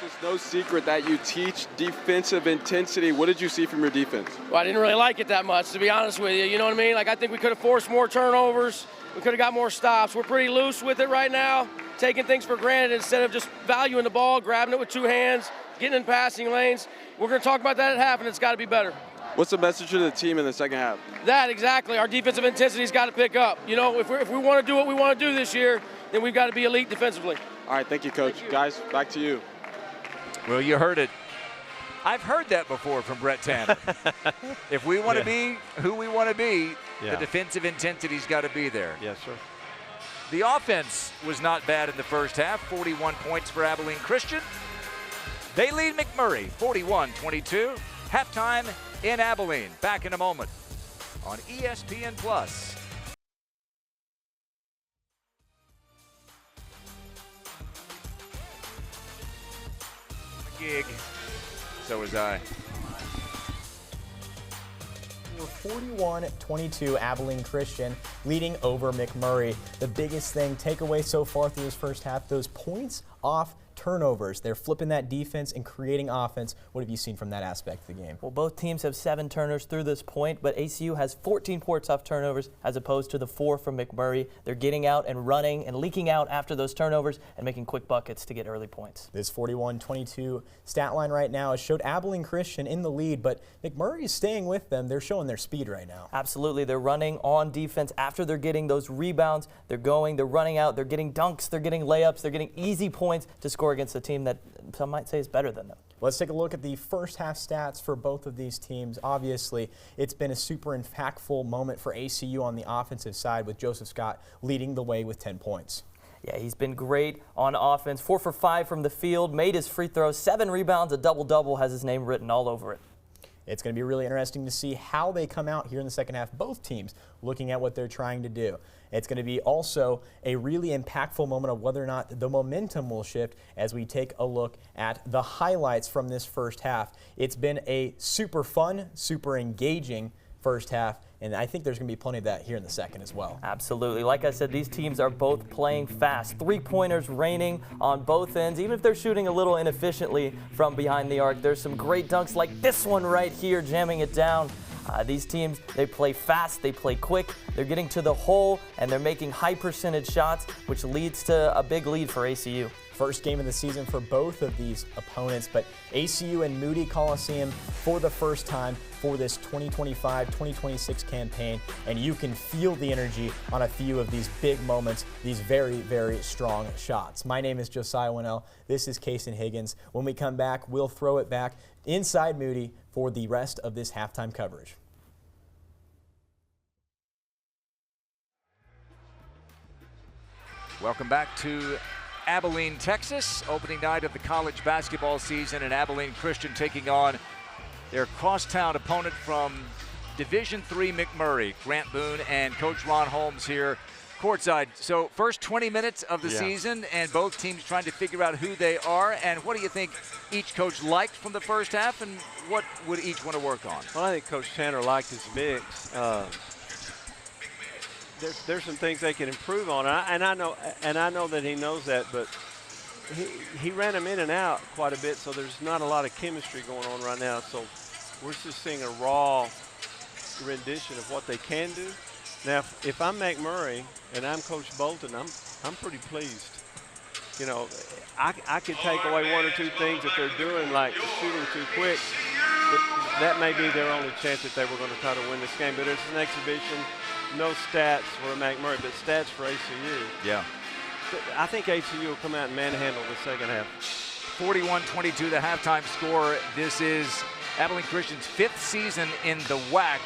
It's no secret that you teach defensive intensity. What did you see from your defense? Well, I didn't really like it that much, to be honest with you. You know what I mean? Like, I think we could have forced more turnovers. We could have got more stops. We're pretty loose with it right now, taking things for granted instead of just valuing the ball, grabbing it with two hands, getting in passing lanes. We're going to talk about that at half, and it's got to be better. What's the message to the team in the second half? That, exactly. Our defensive intensity's got to pick up. You know, if we want to do what we want to do this year, then we've got to be elite defensively. All right, thank you, Coach. Thank you. Guys, back to you. Well, you heard it. I've heard that before from Brett Tanner. If we want to be who we want to be, the defensive intensity's got to be there. Yes, sir. The offense was not bad in the first half, 41 points for Abilene Christian. They lead McMurry, 41-22. Halftime in Abilene. Back in a moment on ESPN+. Gig. So was I. We're 41-22 Abilene Christian leading over McMurry. The biggest thing, takeaway so far through this first half, those points off turnovers. They're flipping that defense and creating offense. What have you seen from that aspect of the game? Well, both teams have 7 turnovers through this point, but ACU has 14 points off turnovers as opposed to the 4 from McMurry. They're getting out and running and leaking out after those turnovers and making quick buckets to get early points. This 41-22 stat line right now has showed Abilene Christian in the lead, but McMurry is staying with them. They're showing their speed right now. Absolutely. They're running on defense after they're getting those rebounds. They're going, they're running out, they're getting dunks, they're getting layups, they're getting easy points to score against a team that some might say is better than them. Let's take a look at the first half stats for both of these teams. Obviously, it's been a super impactful moment for ACU on the offensive side with Joseph Scott leading the way with 10 points. Yeah, he's been great on offense. 4 for 5 from the field, made his free throws, 7 rebounds, a double-double, has his name written all over it. It's going to be really interesting to see how they come out here in the second half, both teams looking at what they're trying to do. It's going to be also a really impactful moment of whether or not the momentum will shift as we take a look at the highlights from this first half. It's been a super fun, super engaging first half, and I think there's going to be plenty of that here in the second as well. Absolutely. Like I said, these teams are both playing fast. 3-pointers raining on both ends. Even if they're shooting a little inefficiently from behind the arc, there's some great dunks like this one right here, jamming it down. These teams, they play fast, they play quick, they're getting to the hole, and they're making high percentage shots, which leads to a big lead for ACU. First game of the season for both of these opponents, but ACU and Moody Coliseum for the first time for this 2025-2026 campaign, and you can feel the energy on a few of these big moments, these very, very strong shots. My name is Josiah Winnell. This is Kason Higgins. When we come back, we'll throw it back inside Moody for the rest of this halftime coverage. Welcome back to Abilene, Texas, opening night of the college basketball season, and Abilene Christian taking on their crosstown opponent from Division III McMurry. Grant Boone and Coach Ron Holmes here courtside. So first 20 minutes of the season, and both teams trying to figure out who they are. And what do you think each coach liked from the first half, and what would each want to work on? Well, I think Coach Tanner liked his bigs. There's some things they can improve on, and I know that he knows that, but he ran them in and out quite a bit, so there's not a lot of chemistry going on right now. So we're just seeing a raw rendition of what they can do. Now, if I'm McMurry and I'm Coach Bolton, I'm pretty pleased. You know, I could take away 1 or 2 things that they're doing, like shooting too quick. But that may be their only chance that they were going to try to win this game. But it's an exhibition. no stats for Mcmurry, but stats for ACU. Yeah. I think ACU will come out and manhandle the second half. 41-22, the halftime score. This is Abilene Christian's 5th season in the WAC,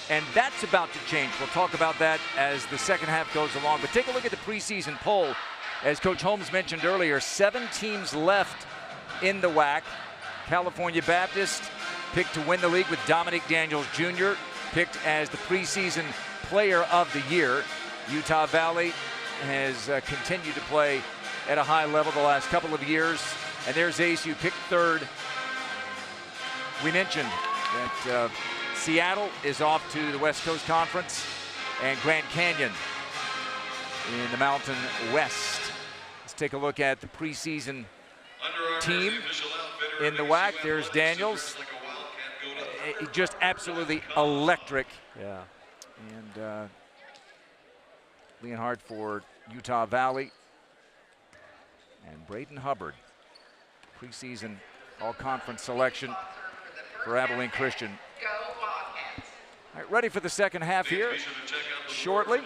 and that's about to change. We'll talk about that as the second half goes along. But take a look at the preseason poll. As Coach Holmes mentioned earlier, 7 teams left in the WAC. California Baptist picked to win the league with Dominic Daniels Jr., picked as the preseason player of the year. Utah Valley has continued to play at a high level the last couple of years. And there's ASU picked 3rd. We mentioned that Seattle is off to the West Coast Conference, and Grand Canyon in the Mountain West. Let's take a look at the preseason team in the WAC. There's Daniels. Just absolutely electric. Yeah. And Leonhardt for Utah Valley. And Braden Hubbard, preseason all-conference selection for Abilene Christian. All right, ready for the second half here shortly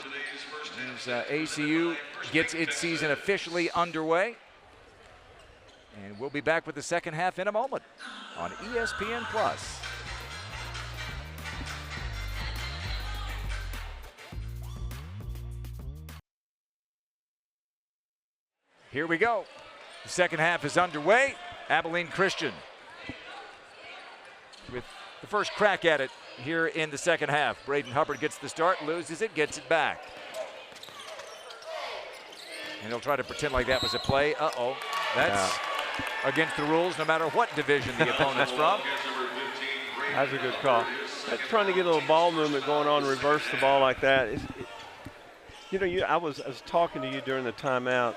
as ACU gets its season officially underway. And we'll be back with the second half in a moment on ESPN+. Here we go. The second half is underway. Abilene Christian with the first crack at it here in the second half. Braden Hubbard gets the start, loses it, gets it back. And he'll try to pretend like that was a play. Uh-oh. That's against the rules no matter what division the opponent's from. That's a good call. That's trying to get a little ball movement going on, reverse the ball like that. I was talking to you during the timeout.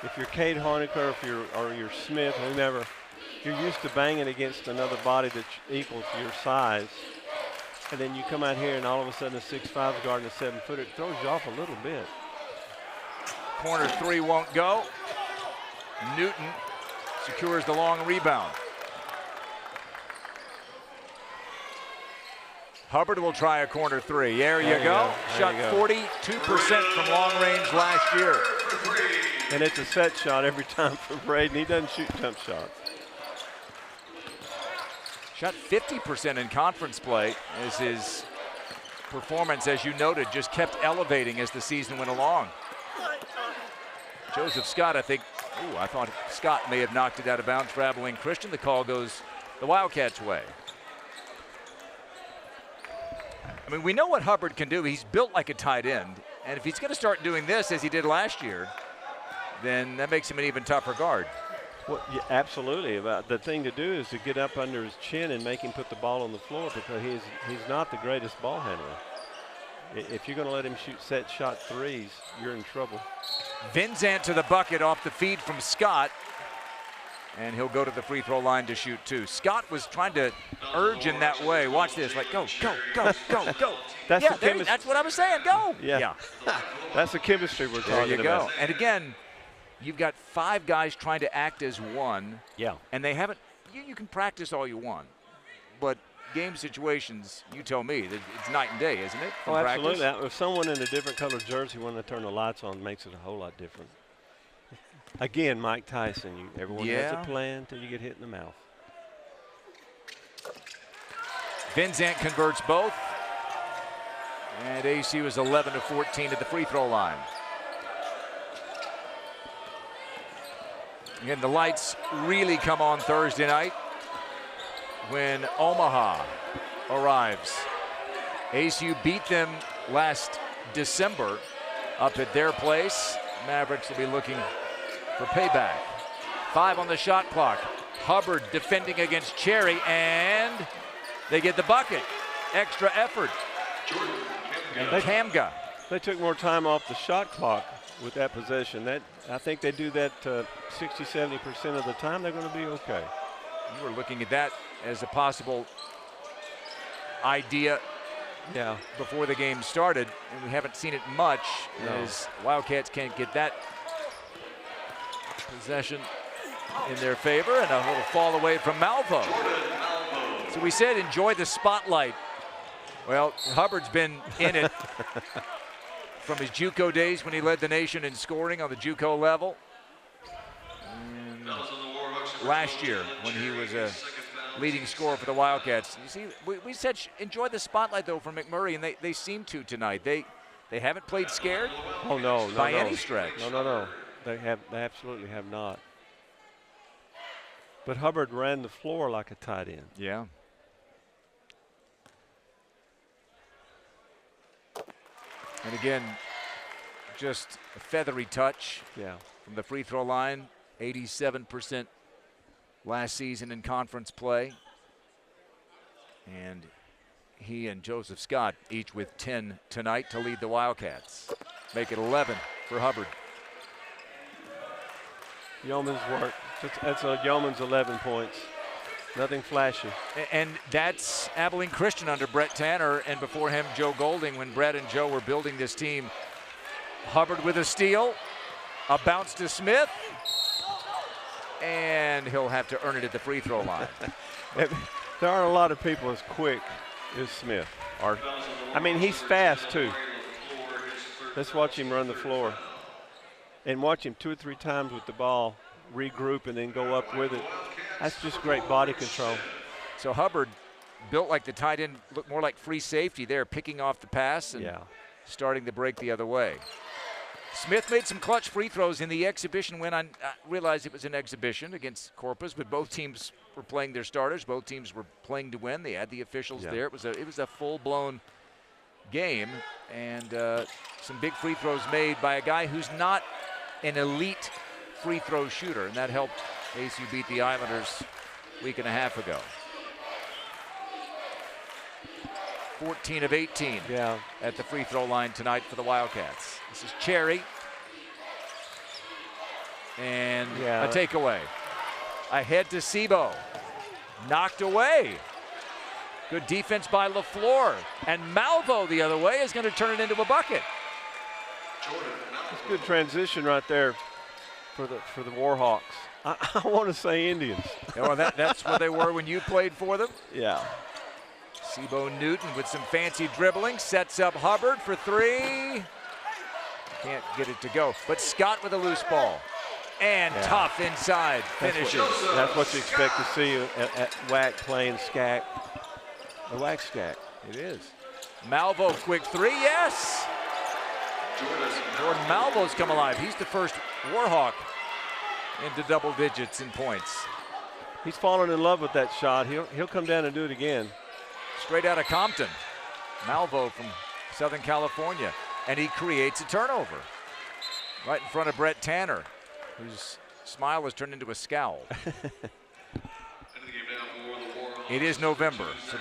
If you're Cade Honecker, or you're Smith, whomever, you're used to banging against another body that's equal to your size. And then you come out here and all of a sudden a 6'5" guarding a 7-footer, it throws you off a little bit. Corner 3 won't go. Newton secures the long rebound. Hubbard will try a corner 3. There you go. Shot 42% from long range last year. And it's a set shot every time for Braden. He doesn't shoot jump shots. Shot 50% in conference play as his performance, as you noted, just kept elevating as the season went along. Joseph Scott, I thought Scott may have knocked it out of bounds for Abilene Christian. The call goes the Wildcats' way. I mean, we know what Hubbard can do. He's built like a tight end. And if he's going to start doing this as he did last year, then that makes him an even tougher guard. Well, yeah, absolutely. The thing to do is to get up under his chin and make him put the ball on the floor, because he's not the greatest ball handler. If you're going to let him shoot set shot 3s, you're in trouble. Vinzant to the bucket off the feed from Scott. And he'll go to the free throw line to shoot 2. Scott was trying to urge in that way. Watch this, like go, go, go, go, go. That's what I was saying, go. Yeah. That's the chemistry we're talking about. There you go. And again, you've got 5 guys trying to act as one. Yeah. And they haven't, you can practice all you want, but game situations, you tell me, it's night and day, isn't it? Oh, absolutely. If someone in a different colored jersey when they turn the lights on, makes it a whole lot different. Again, Mike Tyson, everyone has a plan until you get hit in the mouth. Vinzant converts both. And ACU is 11 of 14 at the free throw line. Again, the lights really come on Thursday night when Omaha arrives. ACU beat them last December up at their place. Mavericks will be looking for payback. 5 on the shot clock. Hubbard defending against Cherry, and they get the bucket. Extra effort. And Kamga. They took more time off the shot clock with that possession. I think they do that 60-70% of the time. They're going to be okay. You were looking at that as a possible idea before the game started, and we haven't seen it much as Wildcats can't get that possession in their favor, and a little fall away from Malvo. So we said enjoy the spotlight Well, Hubbard's been in it from his JUCO days when he led the nation in scoring on the JUCO level. And last year when he was a leading scorer for the Wildcats. You see, we said enjoy the spotlight, though, for Mcmurry, and they seem to tonight. They haven't played scared. Oh, no. By any stretch. No. They absolutely have not. But Hubbard ran the floor like a tight end. Yeah. And again, just a feathery touch from the free throw line. 87% last season in conference play. And he and Joseph Scott each with 10 tonight to lead the Wildcats. Make it 11 for Hubbard. Yeoman's work. That's a Yeoman's 11 points. Nothing flashy. And that's Abilene Christian under Brett Tanner, and before him, Joe Golding, when Brett and Joe were building this team. Hubbard with a steal, a bounce to Smith, and he'll have to earn it at the free throw line. There aren't a lot of people as quick as Smith. I mean, he's fast, too. Let's watch him run the floor. And watch him 2 or 3 times with the ball, regroup, and then go up with it. That's just great body control. So Hubbard, built like the tight end, looked more like free safety there, picking off the pass and starting to break the other way. Smith made some clutch free throws in the exhibition win. I realized it was an exhibition against Corpus, but both teams were playing their starters. Both teams were playing to win. They had the officials there. It was a full-blown game, and some big free throws made by a guy who's not an elite free throw shooter, and that helped ASU beat the Islanders a week and a half ago. 14 of 18 at the free throw line tonight for the Wildcats. This is Cherry. And a takeaway. Ahead to Sebo. Knocked away. Good defense by LaFleur. And Malvo the other way is going to turn it into a bucket. It's a good transition right there for the Warhawks. I want to say Indians. Well, that's what they were when you played for them. Yeah. Sebo Newton with some fancy dribbling, sets up Hubbard for 3. Can't get it to go, but Scott with a loose ball. And tough inside, finishes. That's what you expect to see at WAC playing SCAC. The WAC SCAC. It is. Malvo, quick 3, yes! Jordan Malvo's come alive. He's the first Warhawk into double digits in points. He's fallen in love with that shot. He'll come down and do it again. Straight out of Compton. Malvo from Southern California. And he creates a turnover right in front of Brett Tanner, whose smile has turned into a scowl. It is November, so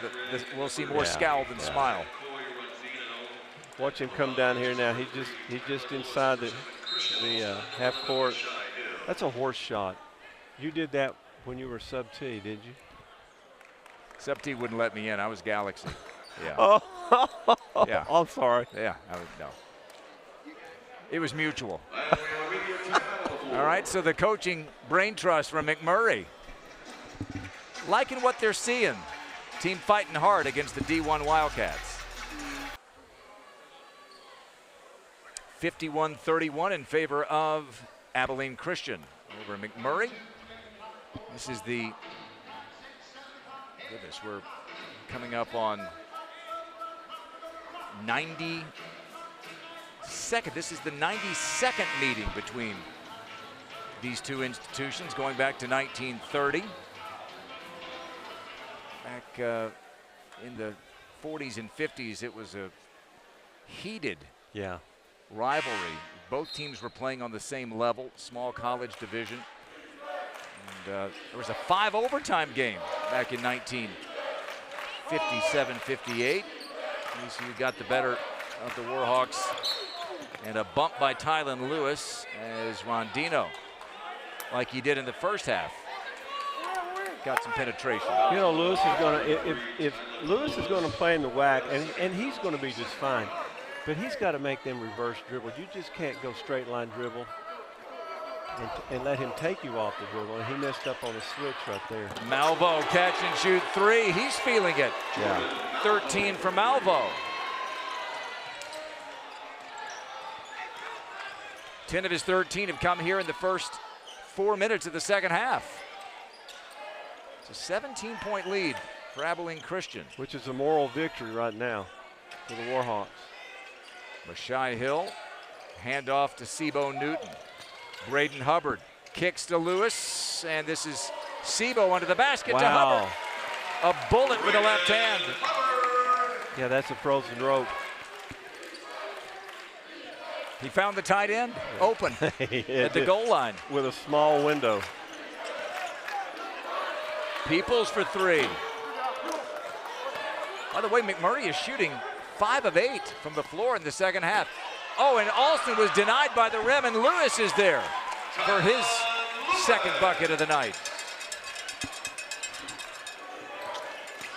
we'll see more scowl than smile. Watch him come down here now. He's just inside the half court. That's a horse shot. You did that when you were sub-T, did you? Sub-T wouldn't let me in. I was Galaxy. Yeah. Oh, yeah. I'm sorry. Yeah, no. It was mutual. All right, so the coaching brain trust from Mcmurry. Liking what they're seeing. Team fighting hard against the D1 Wildcats. 51-31 in favor of Abilene Christian over Mcmurry. This is the, goodness, we're coming up on 92nd. This is the 92nd meeting between these two institutions, going back to 1930. Back in the 40s and 50s, it was a heated rivalry. Both teams were playing on the same level, small college division. And there was a 5 overtime game back in 1957-58. ECU got the better of the Warhawks. And a bump by Tylen Lewis as Rondino, like he did in the first half, got some penetration. You know, Lewis is going to, if Lewis is going to play in the WAC, and he's going to be just fine, but he's got to make them reverse dribble. You just can't go straight line dribble. and let him take you off the dribble. And he messed up on the switch right there. Malvo catch and shoot three. He's feeling it. Yeah. 13 for Malvo. 10 of his 13 have come here in the first 4 minutes of the second half. It's a 17-point lead for Abilene Christian. Which is a moral victory right now for the Warhawks. Mashai Hill, handoff to Sebo Newton. Braden Hubbard kicks to Lewis, and this is Sebo under the basket to Hubbard. A bullet with the left hand. Yeah, that's a frozen rope. He found the tight end open at the goal line. With a small window. Peoples for three. By the way, McMurry is shooting 5 of 8 from the floor in the second half. Oh, and Alston was denied by the rim, and Lewis is there for his second bucket of the night.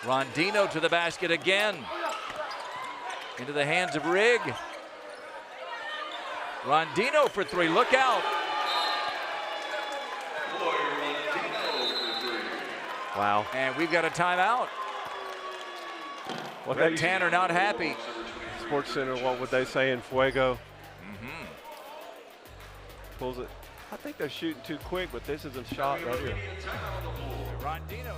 Rondino to the basket again. Into the hands of Rigg. Rondino for three, look out. Wow. And we've got a timeout. Red Tanner not happy. Sports Center, what would they say in Fuego? Pulls it. I think they're shooting too quick, but this is a shot right here. Rondino.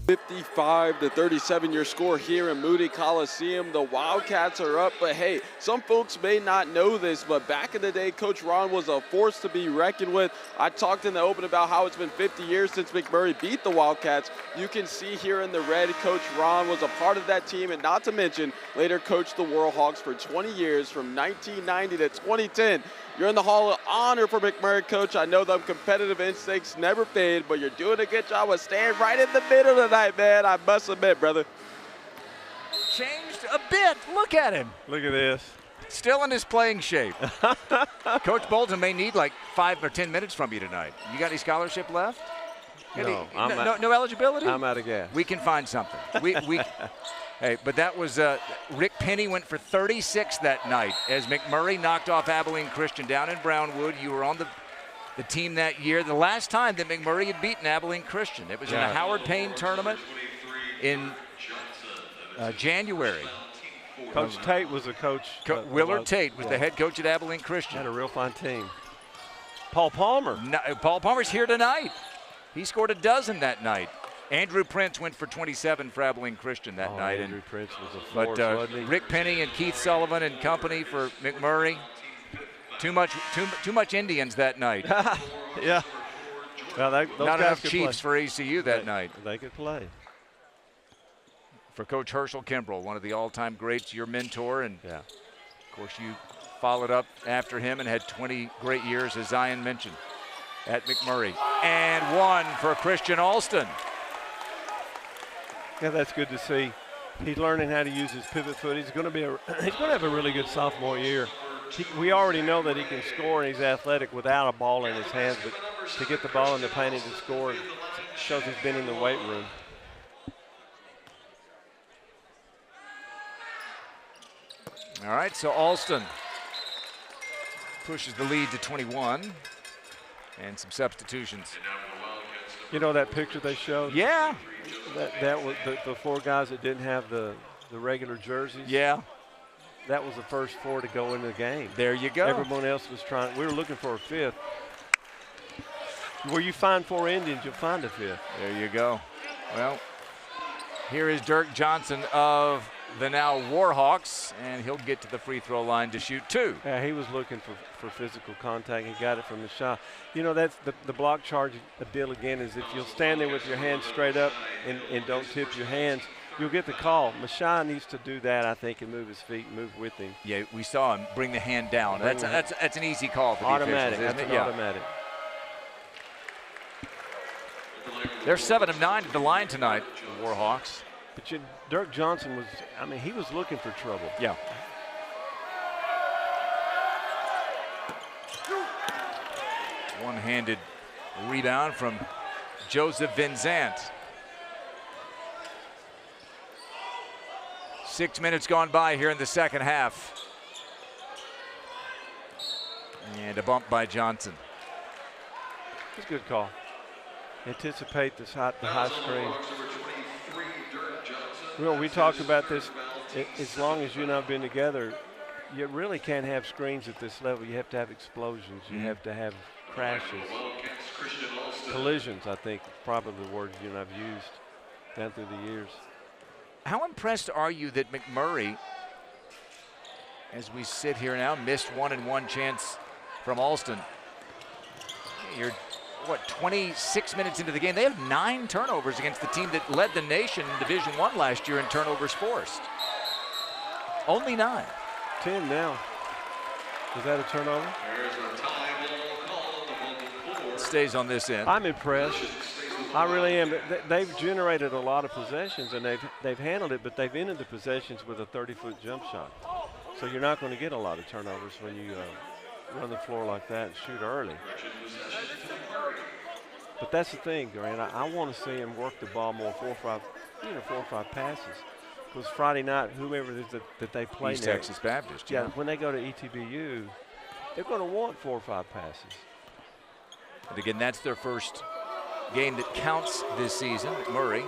55-37 your score here in Moody Coliseum. The Wildcats are up, but hey, some folks may not know this, but back in the day, Coach Ron was a force to be reckoned with. I talked in the open about how it's been 50 years since McMurry beat the Wildcats. You can see here in the red, Coach Ron was a part of that team, and not to mention, later coached the Warhawks for 20 years from 1990 to 2010. You're in the Hall of Honor for McMurry, Coach. I know them competitive instincts never fade, but you're doing a good job of staying right in the middle tonight, man. I must admit, brother. Changed a bit. Look at him. Look at this. Still in his playing shape. Coach Bolton may need like 5 or 10 minutes from you tonight. You got any scholarship left? No, No eligibility? I'm out of gas. We can find something. Hey, but that was Rick Penny went for 36 that night as McMurry knocked off Abilene Christian down in Brownwood. You were on the team that year. The last time that McMurry had beaten Abilene Christian. It was in a Howard Payne tournament in January. Coach Tate was a coach. Willard Tate was the head coach at Abilene Christian. Had a real fine team. Paul Palmer. Paul Palmer's here tonight. He scored a dozen that night. Andrew Prince went for 27 for Abilene Christian that night. Andrew Prince was a force, wasn't he? Rick Penny and Keith Sullivan and company for McMurry. Too much Indians that night. Yeah. Well, those Not guys enough could Chiefs play. for ACU that night. They could play. For Coach Herschel Kimbrell, one of the all-time greats, your mentor, and of course you followed up after him and had 20 great years, as Zion mentioned, at McMurry. And one for Christian Alston. Yeah, that's good to see. He's learning how to use his pivot foot. He's going to have a really good sophomore year. We already know that he can score and he's athletic without a ball in his hands, but to get the ball in the paint and to score shows he's been in the weight room. All right, so Alston pushes the lead to 21, and some substitutions. You know that picture they showed? Yeah. That was the 4 guys that didn't have the regular jerseys. Yeah. That was the first 4 to go into the game. There you go. Everyone else was trying. We were looking for a 5th. Where you find 4 Indians, you'll find a 5th. There you go. Well, here is Dirk Johnson of the now Warhawks, and he'll get to the free throw line to shoot 2. Yeah, he was looking for physical contact. He got it from the shot. You know, that's the block charge deal again is if you'll stand there with your hands straight up and don't tip your hands, you'll get the call. Mashai needs to do that, I think, and move his feet, move with him. Yeah, we saw him bring the hand down. That's an easy call for automatic. the officials, isn't it? That's automatic. They're 7 of 9 at the line tonight, the Warhawks. But Dirk Johnson was, I mean, he was looking for trouble. Yeah. One-handed rebound from Joseph Vinzant. 6 minutes gone by here in the second half. And a bump by Johnson. It's a good call. Anticipate the high screen. Well, we talked about this. As long as you and I have been together, you really can't have screens at this level. You have to have explosions. You have to have crashes. Collisions, I think, probably the word you and I have used down through the years. How impressed are you that McMurry, as we sit here now, missed 1-and-1 chance from Alston? You're, what, 26 minutes into the game? They have 9 turnovers against the team that led the nation in Division I last year in turnovers forced. Only 9. 10 now. Is that a turnover? Stays on this end. I'm impressed. I really am. They've generated a lot of possessions, and they've handled it, but they've ended the possessions with a 30-foot jump shot. So you're not going to get a lot of turnovers when you run the floor like that and shoot early. But that's the thing, Grant. I want to see him work the ball more, 4 or 5 passes. Because Friday night, whoever it is that they play East now, Texas Baptist. yeah, when they go to ETBU, they're going to want 4 or 5 passes. And again, that's their first game that counts this season. Murray.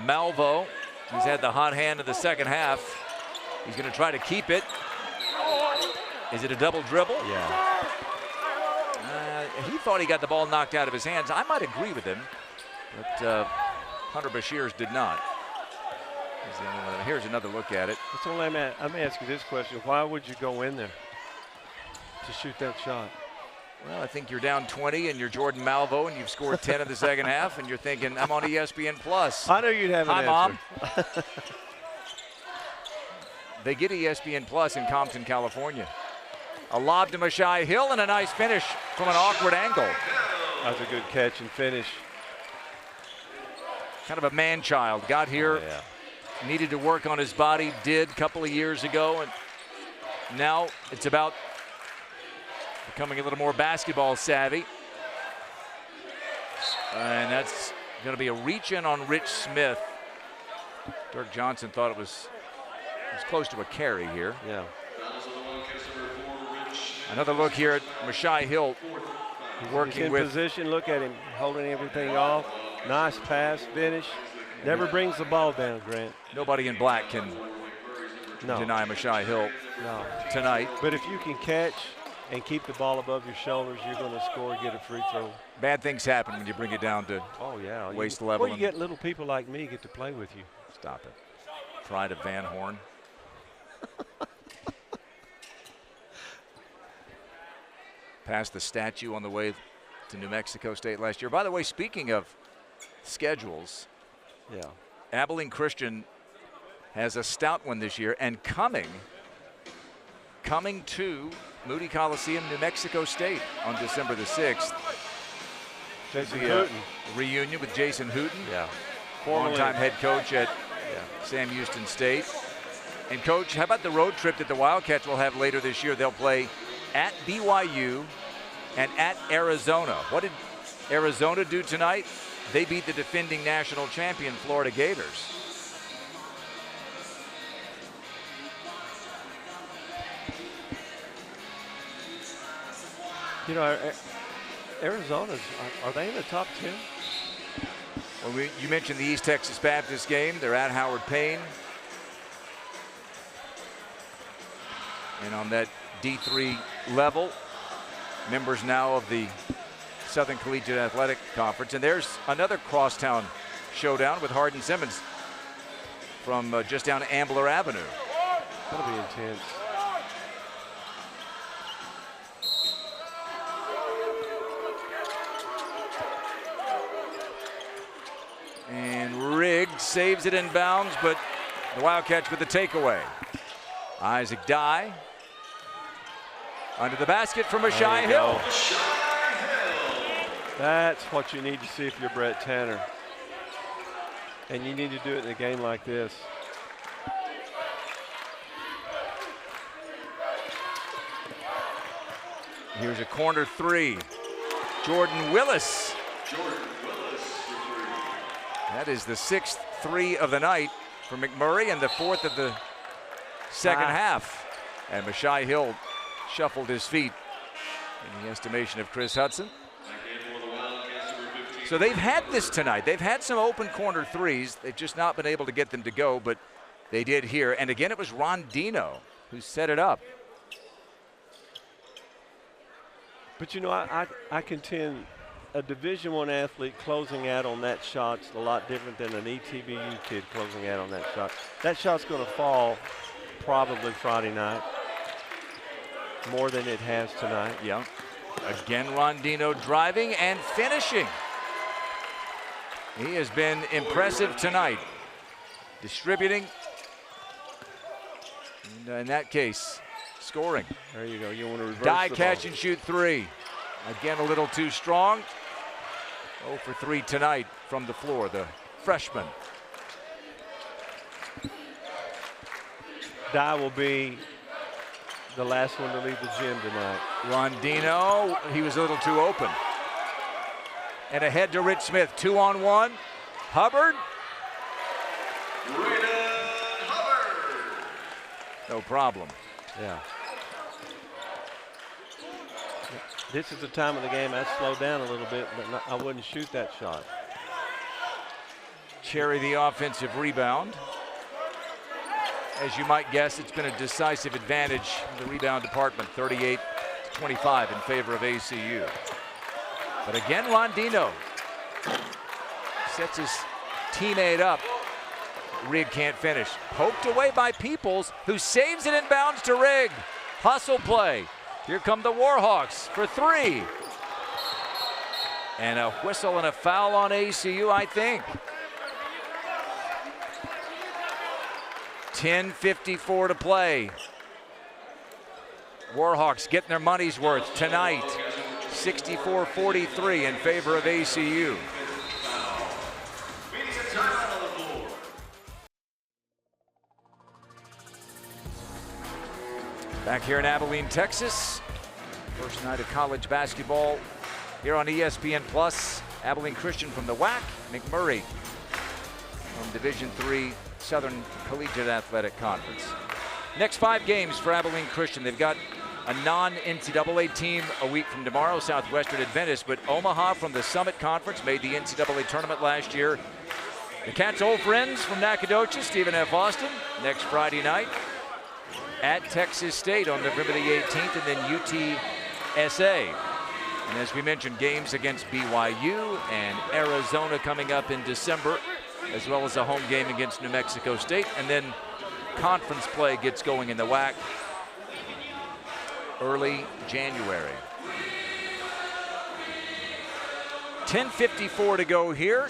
Malvo, he's had the hot hand of the second half. He's going to try to keep it. Is it a double dribble? Yeah. He thought he got the ball knocked out of his hands. I might agree with him, but Hunter Bashirs did not. He's the only one. Here's another look at it. So let me ask you this question. Why would you go in there to shoot that shot? Well, I think you're down 20 and you're Jordan Malvo and you've scored 10 in the second half and you're thinking, I'm on ESPN Plus. I know you'd have an Hi, answer. Mom. They get ESPN Plus in Compton, California. A lob to Mashai Hill and a nice finish from an awkward angle. That was a good catch and finish. Kind of a man-child. Got here, needed to work on his body, did a couple of years ago, and now it's about becoming a little more basketball savvy. And that's going to be a reach-in on Rich Smith. Dirk Johnson thought it was close to a carry here. Yeah. Another look here at Mashai Hill working He's in with position. Look at him holding everything off. Nice pass, finish. Never brings the ball down, Grant. Nobody in black can deny Mashai Hill tonight. But if you can catch and keep the ball above your shoulders, you're going to score and get a free throw. Bad things happen when you bring it down to waist level. Well, you get little people like me get to play with you. Stop it. Pride of Van Horn. Past the statue on the way to New Mexico State last year. By the way, speaking of schedules, Abilene Christian has a stout one this year, and coming to Moody Coliseum, New Mexico State on December the 6th. Jason Hooten. Reunion with Jason Hooten, Formerly longtime head coach at Sam Houston State. And Coach, how about the road trip that the Wildcats will have later this year? They'll play at BYU and at Arizona. What did Arizona do tonight? They beat the defending national champion Florida Gators. You know, Arizona's, are they in the top 10? Well, you mentioned the East Texas Baptist game. They're at Howard Payne. And on that D3 level, members now of the Southern Collegiate Athletic Conference. And there's another crosstown showdown with Hardin Simmons from just down Ambler Avenue. That'll be intense. And Riggs saves it in bounds, but the Wildcats with the takeaway. Isaac Dye under the basket for Mashai Hill. That's what you need to see if you're Brett Tanner. And you need to do it in a game like this. Here's a corner three. Jordan Willis. That is the 6th three of the night for McMurry and the 4th of the second half. And Mashai Hill shuffled his feet in the estimation of Chris Hudson. So they've had this tonight. They've had some open corner threes. They've just not been able to get them to go, but they did here. And again, it was Rondino who set it up. But you know, I contend a Division I athlete closing out on that shot's a lot different than an ETBU kid closing out on that shot. That shot's going to fall probably Friday night more than it has tonight. Yeah. Again, Rondino driving and finishing. He has been impressive tonight. Distributing. And in that case, scoring. There you go. You want to reverse Die, the catch, ball. and shoot three. Again, a little too strong. 0 for 3 tonight from the floor, the freshman. Die will be the last one to leave the gym tonight. Rondino, he was a little too open. And ahead to Rich Smith, 2-on-1. Hubbard. No problem. Yeah. This is the time of the game I'd slow down a little bit, but I wouldn't shoot that shot. Cherry the offensive rebound. As you might guess, it's been a decisive advantage in the rebound department, 38-25 in favor of ACU. But again, Rondino sets his teammate up. Rigg can't finish. Poked away by Peoples, who saves it inbounds to Rigg. Hustle play. Here come the Warhawks for 3. And a whistle and a foul on ACU, I think. 10:54 to play. Warhawks getting their money's worth tonight. 64-43 in favor of ACU. Back here in Abilene, Texas. First night of college basketball here on ESPN Plus. Abilene Christian from the WAC, Mcmurry from Division III Southern Collegiate Athletic Conference. Next 5 games for Abilene Christian. They've got a non-NCAA team a week from tomorrow, Southwestern Adventist, but Omaha from the Summit Conference made the NCAA tournament last year. The Cats' old friends from Nacogdoches, Stephen F. Austin, next Friday night at Texas State on November the 18th, and then UTSA. And as we mentioned, games against BYU and Arizona coming up in December, as well as a home game against New Mexico State. And then conference play gets going in the WAC early January. 10:54 to go here.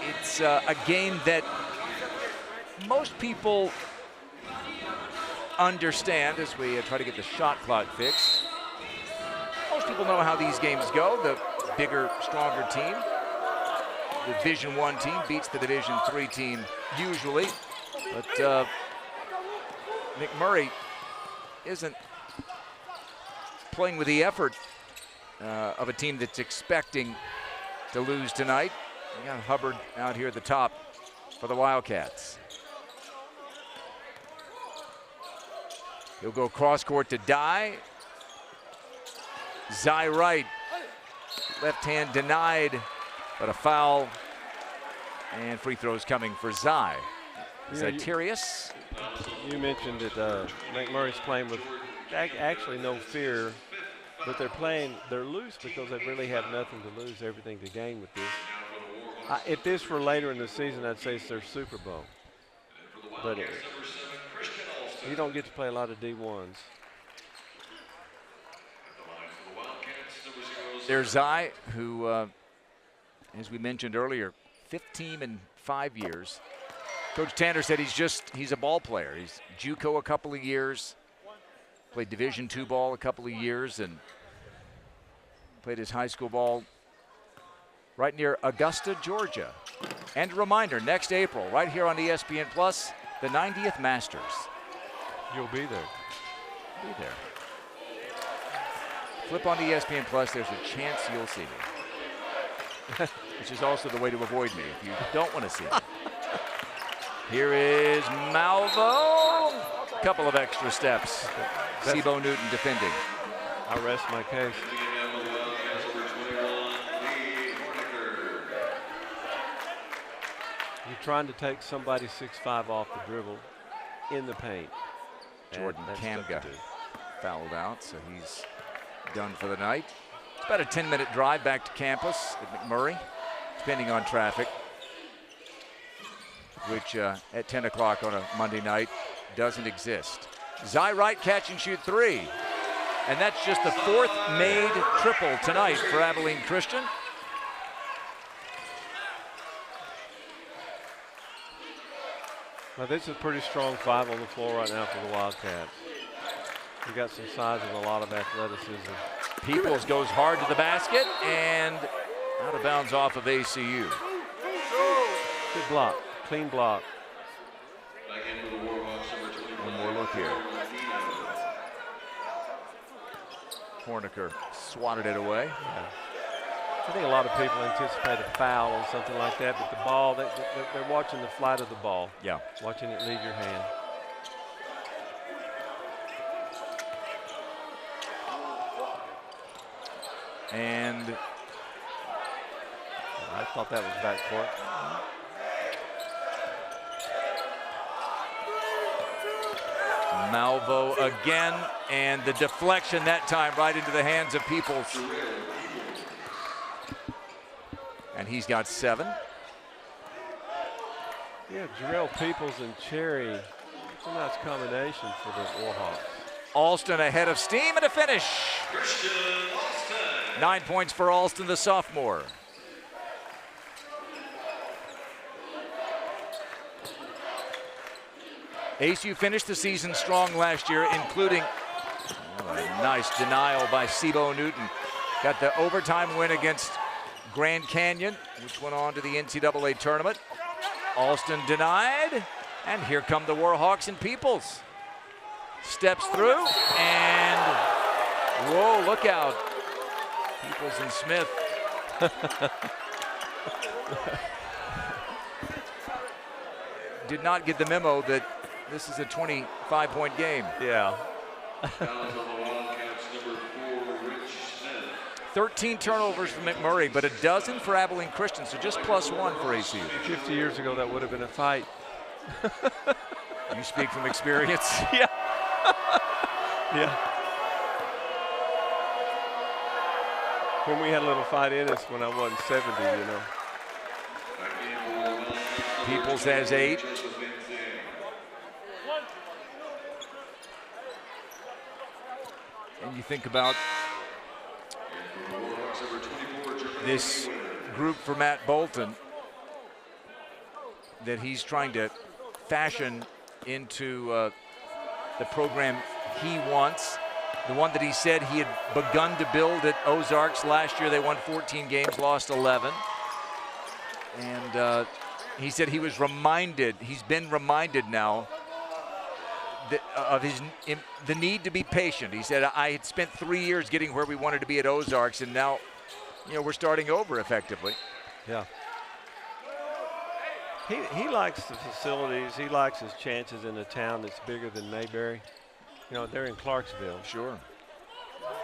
It's a game that most people understand as we try to get the shot clock fixed. Most people know how these games go. The bigger, stronger team, the Division I team, beats the Division III team usually. But McMurry isn't playing with the effort of a team that's expecting to lose tonight. We got Hubbard out here at the top for the Wildcats. He'll go cross court to Die. Zai right. Left hand denied, but a foul. And free throws coming for Zai. Zatirius. You mentioned that McMurray's playing with actually no fear, but they're loose because they really have nothing to lose, everything to gain with this. If this were later in the season, I'd say it's their Super Bowl. But you don't get to play a lot of D1s. There's Zai, who, as we mentioned earlier, 5th team in 5 years. Coach Tanner said he's a ball player. He's JUCO a couple of years, played Division II ball a couple of years, and played his high school ball right near Augusta, Georgia. And a reminder, next April, right here on ESPN Plus, the 90th Masters. You'll be there. Be there. Flip on ESPN Plus, there's a chance you'll see me. Which is also the way to avoid me if you don't want to see me. Here is Malvo. couple of extra steps. Sebo Newton defending. I rest my case. You're trying to take somebody 6'5" off the dribble in the paint. Jordan Kamga fouled out, so he's done for the night. It's about a 10-minute drive back to campus at McMurry, depending on traffic, which at 10 o'clock on a Monday night doesn't exist. Zy Wright catch and shoot three. And that's just the fourth made triple tonight for Abilene Christian. Well, this is a pretty strong five on the floor right now for the Wildcats. You got some size and a lot of athleticism. Peoples goes hard to the basket and out of bounds off of ACU. Good block, clean block. One more look here. Horniker swatted it away. Yeah. I think a lot of people anticipate a foul or something like that, but the ball, they're watching the flight of the ball. Yeah. Watching it leave your hand. And I thought that was backcourt. Malvo again, and the deflection that time right into the hands of Peoples. And he's got 7. Yeah, Jarrell Peoples and Cherry. It's a nice combination for the Warhawks. Alston ahead of steam and a finish. 9 points for Alston, the sophomore. ACU finished the season strong last year, including a nice denial by Sebo Newton. Got the overtime win against Grand Canyon, which went on to the NCAA tournament. Alston denied, and here come the Warhawks and Peoples. Steps through, and whoa, look out. Peoples and Smith. Did not get the memo that this is a 25-point game. Yeah. 13 turnovers for McMurry, but a dozen for Abilene Christian, so just +1 for ACU. 50 years ago, that would have been a fight. You speak from experience? Yeah. Yeah. When we had a little fight in us when I wasn't 70, you know. Peoples has 8. And you think about this group for Matt Bolton that he's trying to fashion into the program he wants, the one that he said he had begun to build at Ozarks last year. They won 14 games, lost 11. And he said he was reminded, he's been reminded now that, of the need to be patient. He said, I had spent 3 years getting where we wanted to be at Ozarks, and now, you know, we're starting over effectively. Yeah. He likes the facilities. He likes his chances in a town that's bigger than Mayberry. You know, they're in Clarksville. Sure.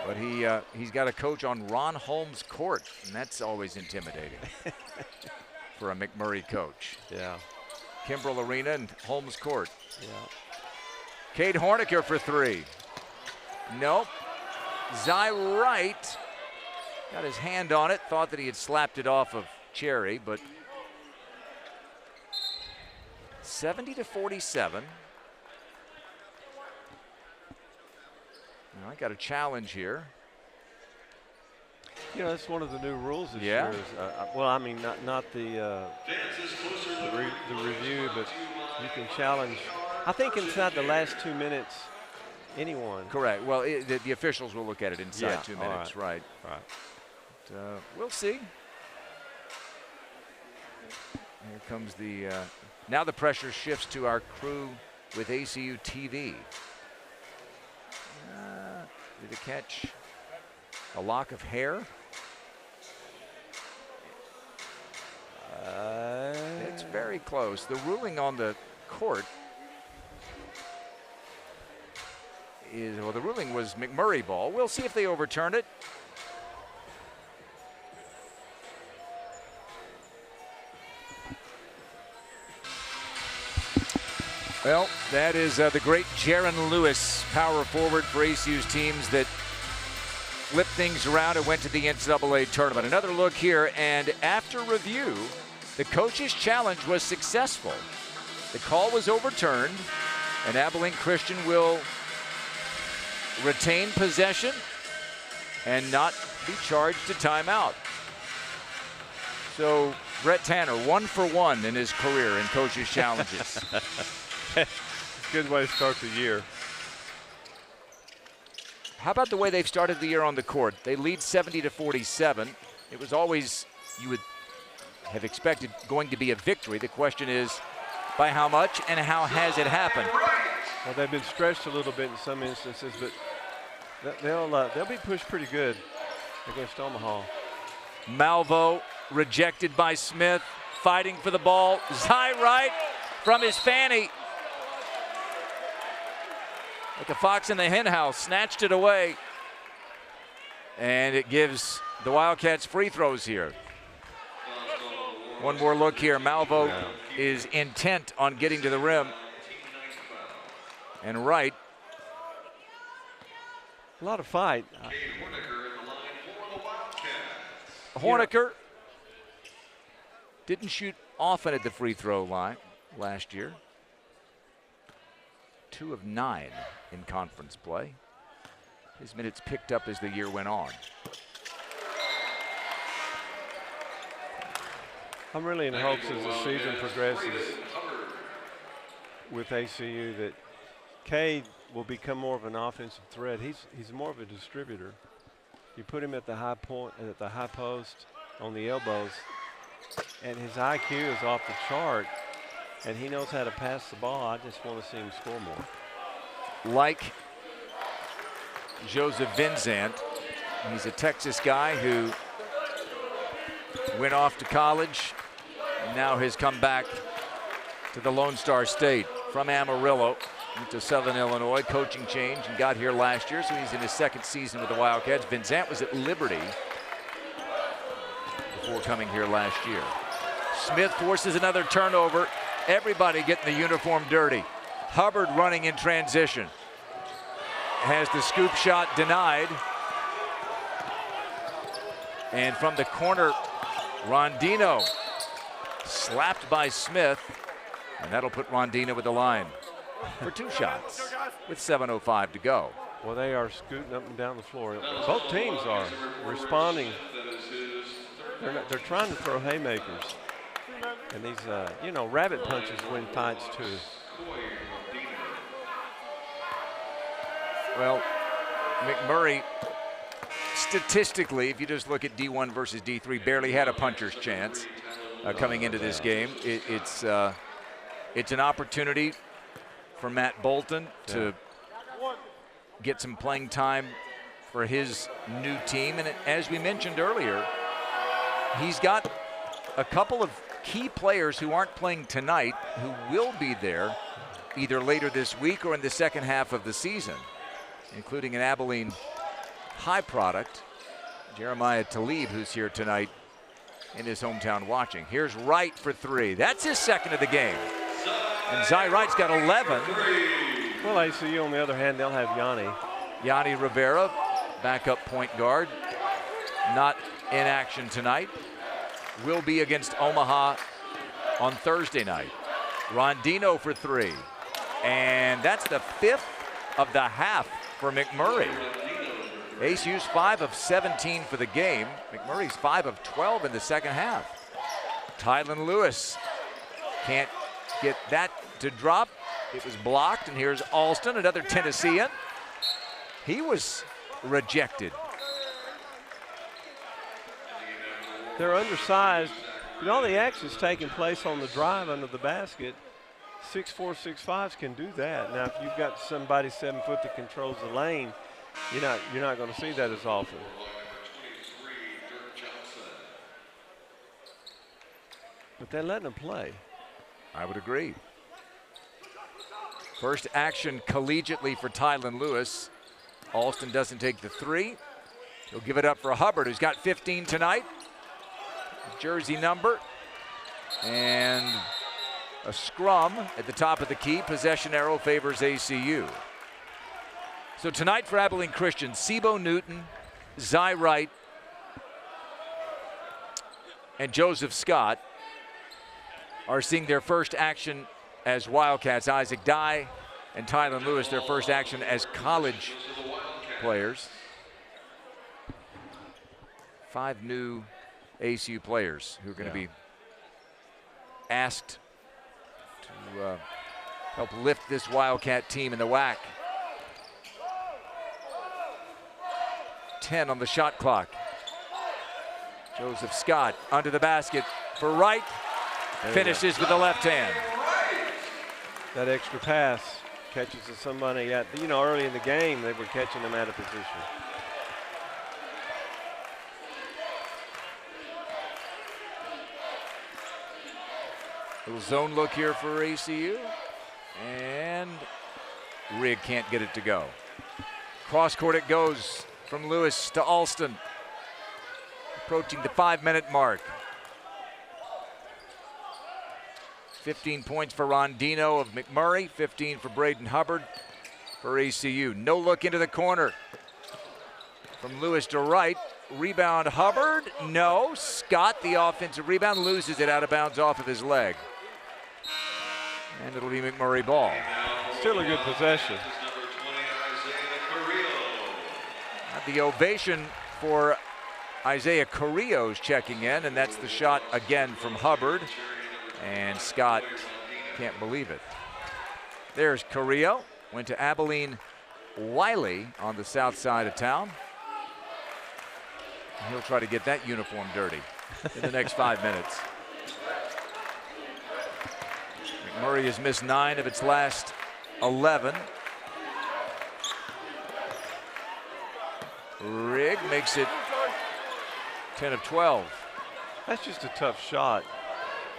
But he's got a coach on Ron Holmes' court, and that's always intimidating for a McMurry coach. Yeah. Kimbrell Arena and Holmes' court. Yeah. Cade Horniker for 3. Nope. Zy Wright got his hand on it, thought that he had slapped it off of Cherry, but 70-47. I got a challenge here. You know, that's one of the new rules this Yeah. year. Well, I mean, not the review, but you can challenge. I think inside the last 2 minutes, anyone. Correct. Well, the officials will look at it inside 2 minutes, right. right? Right. But, we'll see. Here comes the. Now the pressure shifts to our crew with ACU TV. Did it catch a lock of hair? It's very close. The ruling on the court is, well, the ruling was McMurry ball. We'll see if they overturn it. Well, that is the great Jaron Lewis, power forward for ACU's teams that flipped things around and went to the NCAA tournament. Another look here, and after review, the coach's challenge was successful. The call was overturned, and Abilene Christian will retain possession and not be charged a timeout. So Brett Tanner, 1 for 1 in his career in coach's challenges. Good way to start the year. How about the way they've started the year on the court? They lead 70-47. It was always, you would have expected, going to be a victory. The question is, by how much and how has it happened? Well, they've been stretched a little bit in some instances, but they'll be pushed pretty good against Omaha. Malvo rejected by Smith, fighting for the ball. Zy Wright from his fanny. Like a fox in the hen house, snatched it away. And it gives the Wildcats free throws here. One more look here. Malvo is intent on getting to the rim. And Wright. A lot of fight. Horniker didn't shoot often at the free throw line last year. 2 of 9 in conference play. His minutes picked up as the year went on. I'm really in hopes as the season progresses with ACU that Cade will become more of an offensive threat. He's more of a distributor. You put him at the high point, at the high post, on the elbows, and his IQ is off the chart, and he knows how to pass the ball. I just want to see him score more. Like Joseph Vinzant, he's a Texas guy who went off to college and now has come back to the Lone Star State from Amarillo. Went to Southern Illinois, coaching change, and got here last year, so he's in his second season with the Wildcats. Vinzant was at Liberty before coming here last year. Smith forces another turnover. Everybody getting the uniform dirty. Hubbard running in transition. Has the scoop shot denied. And from the corner, Rondino slapped by Smith, and that'll put Rondino with the line for 2 shots with 7:05 to go. Well, they are scooting up and down the floor. Both teams are responding. They're trying to throw haymakers. And these, rabbit punches win fights too. Well, McMurry, statistically, if you just look at D1 versus D3, barely had a puncher's chance coming into this game. It's an opportunity for Matt Bolton to get some playing time for his new team. And as we mentioned earlier, he's got a couple of key players who aren't playing tonight who will be there either later this week or in the second half of the season, including an Abilene high product, Jeremiah Talib, who's here tonight in his hometown watching. Here's Wright for 3. That's his second of the game. And Zy Wright's got 11. Well, ACU, on the other hand, they'll have Yanni Rivera, backup point guard, not in action tonight. Will be against Omaha on Thursday night. Rondino for 3. And that's the 5th of the half for McMurray. ACU's 5 of 17 for the game. McMurray's 5 of 12 in the second half. Tylen Lewis can't get that to drop. It was blocked, and here's Alston, another Tennessean. He was rejected. They're undersized. All the action's taking place on the drive under the basket. 6'4", 6'5" can do that. Now, if you've got somebody 7 foot that controls the lane, you're not going to see that as often. But they're letting them play. I would agree. First action collegiately for Tylen Lewis. Alston doesn't take the three. He'll give it up for Hubbard, who's got 15 tonight. Jersey number. And a scrum at the top of the key. Possession arrow favors ACU. So tonight for Abilene Christian, Sibo Newton, Zy Wright, and Joseph Scott are seeing their first action as Wildcats. Isaac Dye and Tylen Lewis, their first action as college players. 5 new ACU players who are going to be asked to help lift this Wildcat team in the WAC. 10 on the shot clock. Joseph Scott under the basket for Wright. Finishes with the left hand. That extra pass catches somebody at, early in the game, they were catching them out of position. Little zone look here for ACU. And Rigg can't get it to go. Cross court it goes from Lewis to Alston. Approaching the 5-minute mark. 15 points for Rondino of Mcmurry, 15 for Braden Hubbard for ACU. No look into the corner. From Lewis to Wright. Rebound Hubbard, no. Scott, the offensive rebound, loses it out of bounds off of his leg. And it'll be Mcmurry ball. Still a good possession. The ovation for Isaiah Carrillo's checking in, and that's the shot again from Hubbard. And Scott can't believe it. There's Carrillo, went to Abilene Wiley on the south side of town. He'll try to get that uniform dirty in the next 5 minutes. Mcmurry has missed 9 of its last 11. Rigg makes it 10 of 12. That's just a tough shot.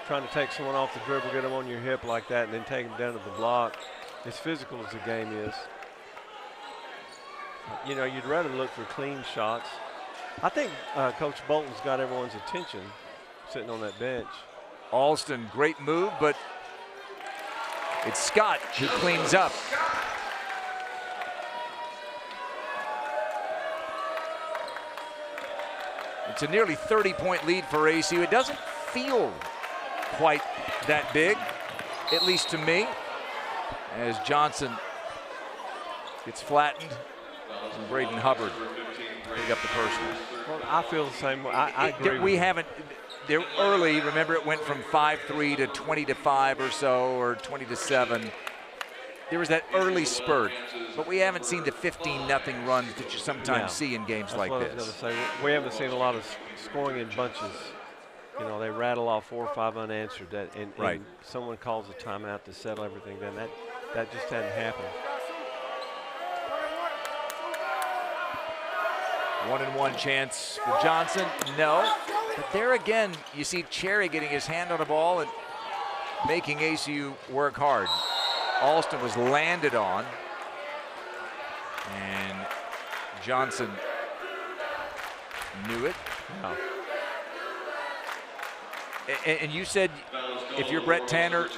Trying to take someone off the dribble, get them on your hip like that, and then take them down to the block. As physical as the game is. You'd rather look for clean shots. I think Coach Bolton's got everyone's attention sitting on that bench. Alston, great move, but it's Scott who cleans up. It's a nearly 30-point lead for ACU. It doesn't feel quite that big, at least to me, as Johnson gets flattened and Braden Hubbard pick up the personal. Well, I feel the same way. I agree. We haven't. They're early. Remember, it went from 5-3 to 20-5 or so, or 20-7. There was that early spurt, but we haven't seen the 15-0 runs that you sometimes see in games like this. I was going to say, we haven't seen a lot of scoring in bunches. They rattle off 4 or 5 unanswered, and someone calls a timeout to settle everything. Then that just hadn't happened. 1-and-1 chance for Johnson, no. But there again, you see Cherry getting his hand on the ball and making ACU work hard. Alston was landed on, and Johnson knew it. Wow. And you said if you're Brett Tanner,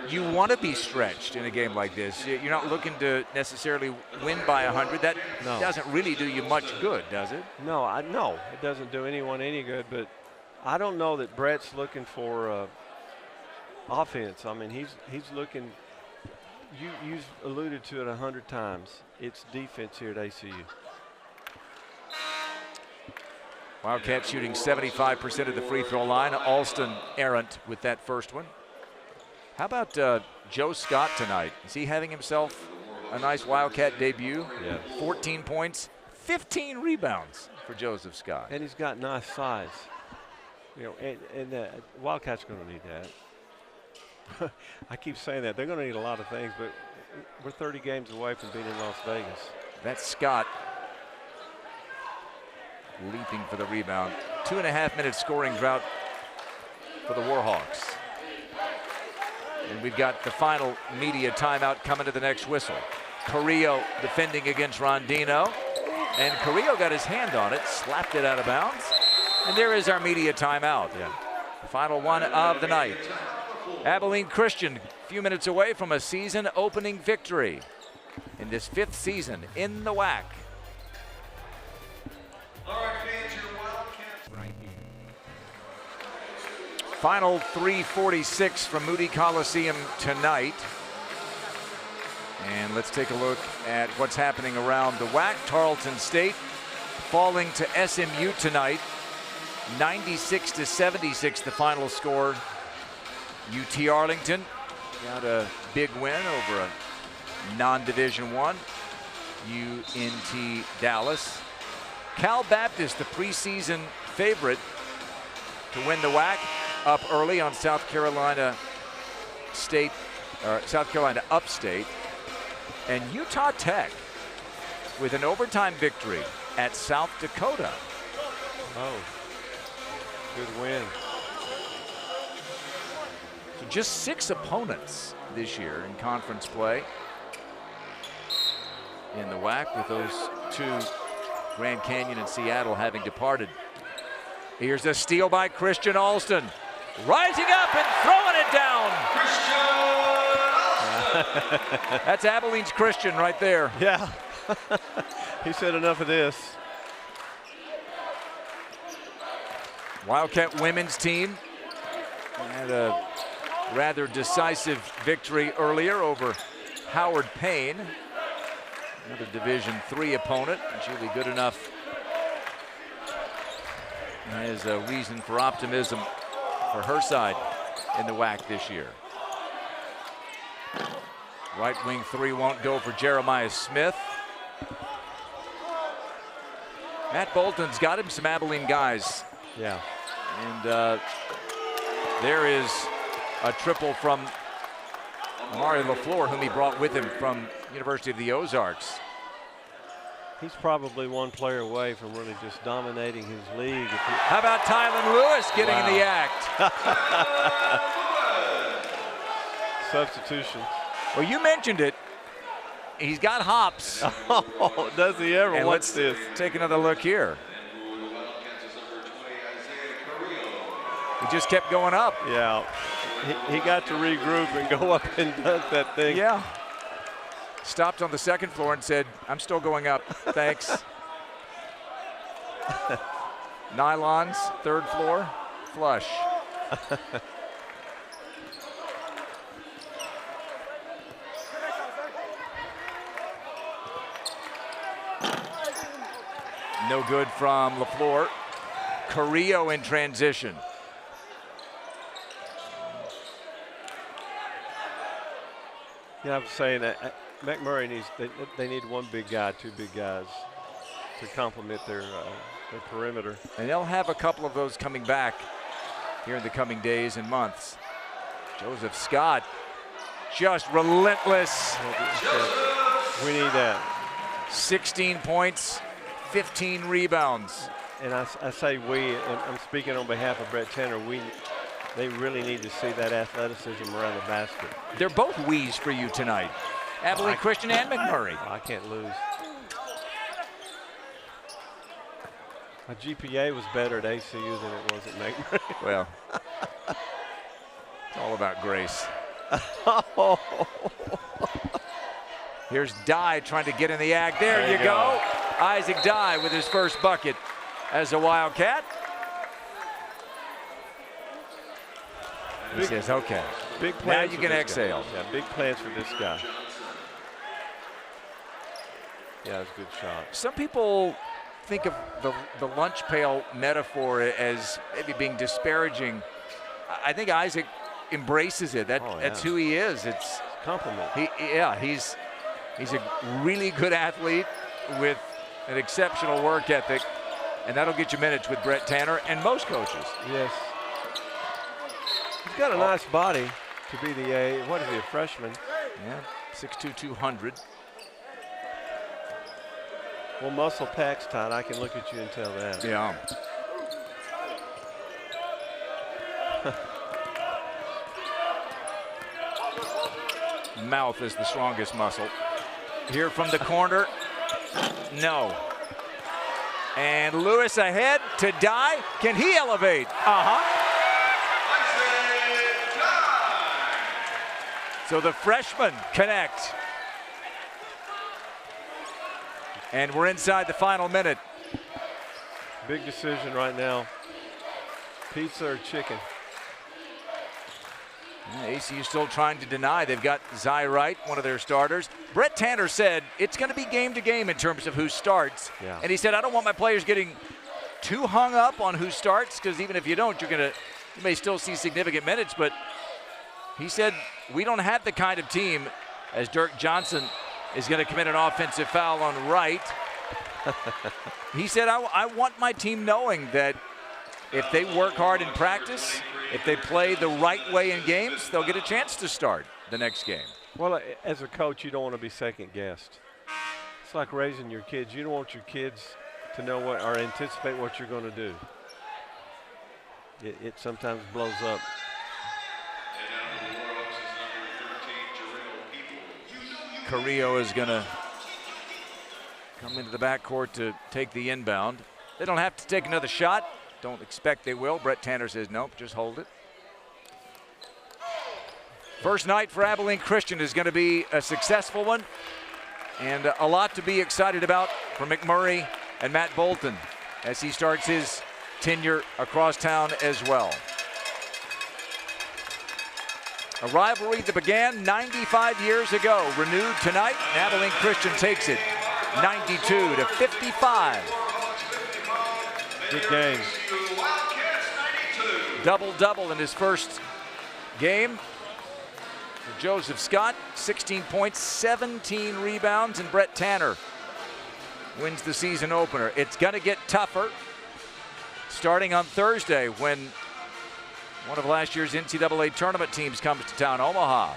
you want to be stretched in a game like this. You're not looking to necessarily win by 100. That doesn't really do you much good, does it? No, it doesn't do anyone any good. But I don't know that Brett's looking for offense. I mean, he's looking. You've alluded to it 100 times. It's defense here at ACU. Wildcats shooting 75% of the free throw line. Alston errant with that first one. How about Joe Scott tonight? Is he having himself a nice Wildcat debut? Yes. 14 points, 15 rebounds for Joseph Scott. And he's got nice size. And Wildcats going to need that. I keep saying that. They're going to need a lot of things, but we're 30 games away from being in Las Vegas. That's Scott leaping for the rebound. 2.5-minute scoring drought for the Warhawks. And we've got the final media timeout coming to the next whistle. Carrillo defending against Rondino. And Carrillo got his hand on it, slapped it out of bounds. And there is our media timeout. Yeah. Final one of the night. Abilene Christian, a few minutes away from a season-opening victory in this 5th season in the WAC. Final 3:46 from Moody Coliseum tonight. And let's take a look at what's happening around the WAC. Tarleton State falling to SMU tonight. 96-76 the final score. UT Arlington got a big win over a non-Division I. UNT Dallas. Cal Baptist, the preseason favorite to win the WAC, up early on South Carolina State, or South Carolina Upstate. And Utah Tech with an overtime victory at South Dakota. Oh, good win. So just 6 opponents this year in conference play in the WAC, with those 2, Grand Canyon and Seattle, having departed. Here's a steal by Christian Alston. Rising up and throwing it down. That's Abilene's Christian right there. Yeah. He said enough of this. Wildcat women's team had a rather decisive victory earlier over Howard Payne, another Division III opponent. She'll be good enough as a reason for optimism for her side in the WAC this year. Right wing 3 won't go for Jeremiah Smith. Matt Bolton's got him some Abilene guys. Yeah. And there is a triple from Mario LaFleur, whom he brought with him from University of the Ozarks. He's probably one player away from really just dominating his league. How about Tylen Lewis getting in the act? Substitution. Well, you mentioned it. He's got hops. Oh, does he ever? And What's this? Take another look here. He just kept going up. Yeah. He got to regroup and go up and dunk that thing. Yeah. Stopped on the 2nd floor and said, I'm still going up, thanks. Nylons, 3rd floor, flush. No good from LaFleur. Carrillo in transition. Yeah, I'm saying that Mcmurry needs, they need one big guy, 2 big guys to complement their perimeter. And they'll have a couple of those coming back here in the coming days and months. Joseph Scott, just relentless. We need that. 16 points, 15 rebounds. And I say we, and I'm speaking on behalf of Brett Tanner, they really need to see that athleticism around the basket. They're both wees for you tonight. Abilene Christian and Mcmurry. I can't lose. My GPA was better at ACU than it was at Mcmurry. Well, it's all about grace. Here's Dye trying to get in the act. There you go. Isaac Dye with his first bucket as a Wildcat. He says, okay, big plans now you can exhale. Yeah, big plans for this guy. Yeah, it's a good shot. Some people think of the lunch pail metaphor as maybe being disparaging. I think Isaac embraces it. That's who he is. It's compliment. He's a really good athlete with an exceptional work ethic, and that'll get you minutes with Brett Tanner and most coaches. Yes. He's got a nice body to be what is he, a freshman? Yeah, 6'2", 200. Well, muscle packs tight. I can look at you and tell that. Yeah. mouth is the strongest muscle. Here from the corner, no. And Lewis ahead to Die. Can he elevate? So the freshmen connect. And we're inside the final minute. Big decision right now. Pizza or chicken? ACU still trying to deny. They've got Zy Wright, one of their starters. Brett Tanner said it's going to be game to game in terms of who starts. Yeah. And he said, I don't want my players getting too hung up on who starts, because even if you don't, you may still see significant minutes. But he said, we don't have the kind of team, as Dirk Johnson is going to commit an offensive foul on Wright. He said, I want my team knowing that if they work hard in practice, if they play the right way in games, they'll get a chance to start the next game. Well, as a coach, you don't want to be second-guessed. It's like raising your kids. You don't want your kids to know what or anticipate what you're going to do. It sometimes blows up. Carrillo is going to come into the backcourt to take the inbound. They don't have to take another shot. Don't expect they will. Brett Tanner says, nope, just hold it. First night for Abilene Christian is going to be a successful one, and a lot to be excited about for McMurry and Matt Bolton as he starts his tenure across town as well. A rivalry that began 95 years ago, renewed tonight, and Abilene Christian takes it 92-55. Good game. Double-double in his first game for Joseph Scott. 16 points, 17 rebounds, and Brett Tanner wins the season opener. It's going to get tougher starting on Thursday when one of last year's NCAA tournament teams comes to town, Omaha.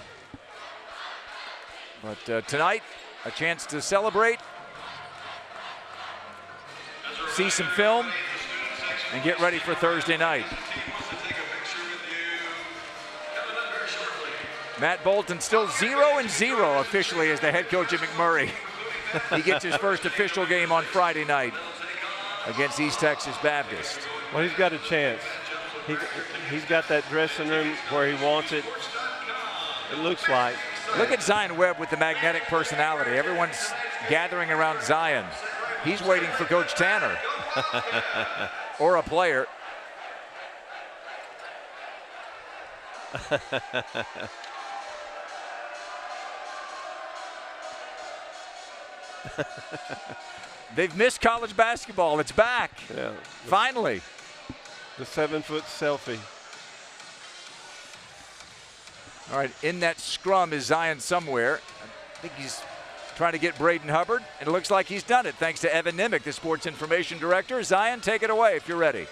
But tonight, a chance to celebrate, see some film, and get ready for Thursday night. Matt Bolton still 0-0 officially as the head coach at McMurry. He gets his first official game on Friday night against East Texas Baptist. Well, he's got a chance. He's got that dressing room where he wants it, it looks like. Look at Zion Webb with the magnetic personality. Everyone's gathering around Zion. He's waiting for Coach Tanner or a player. They've missed college basketball. It's back. Yeah. Finally. The 7-foot selfie. All right, in that scrum is Zion somewhere. I think he's trying to get Braden Hubbard, and it looks like he's done it thanks to Evan Nimick, the sports information director. Zion, take it away if you're ready.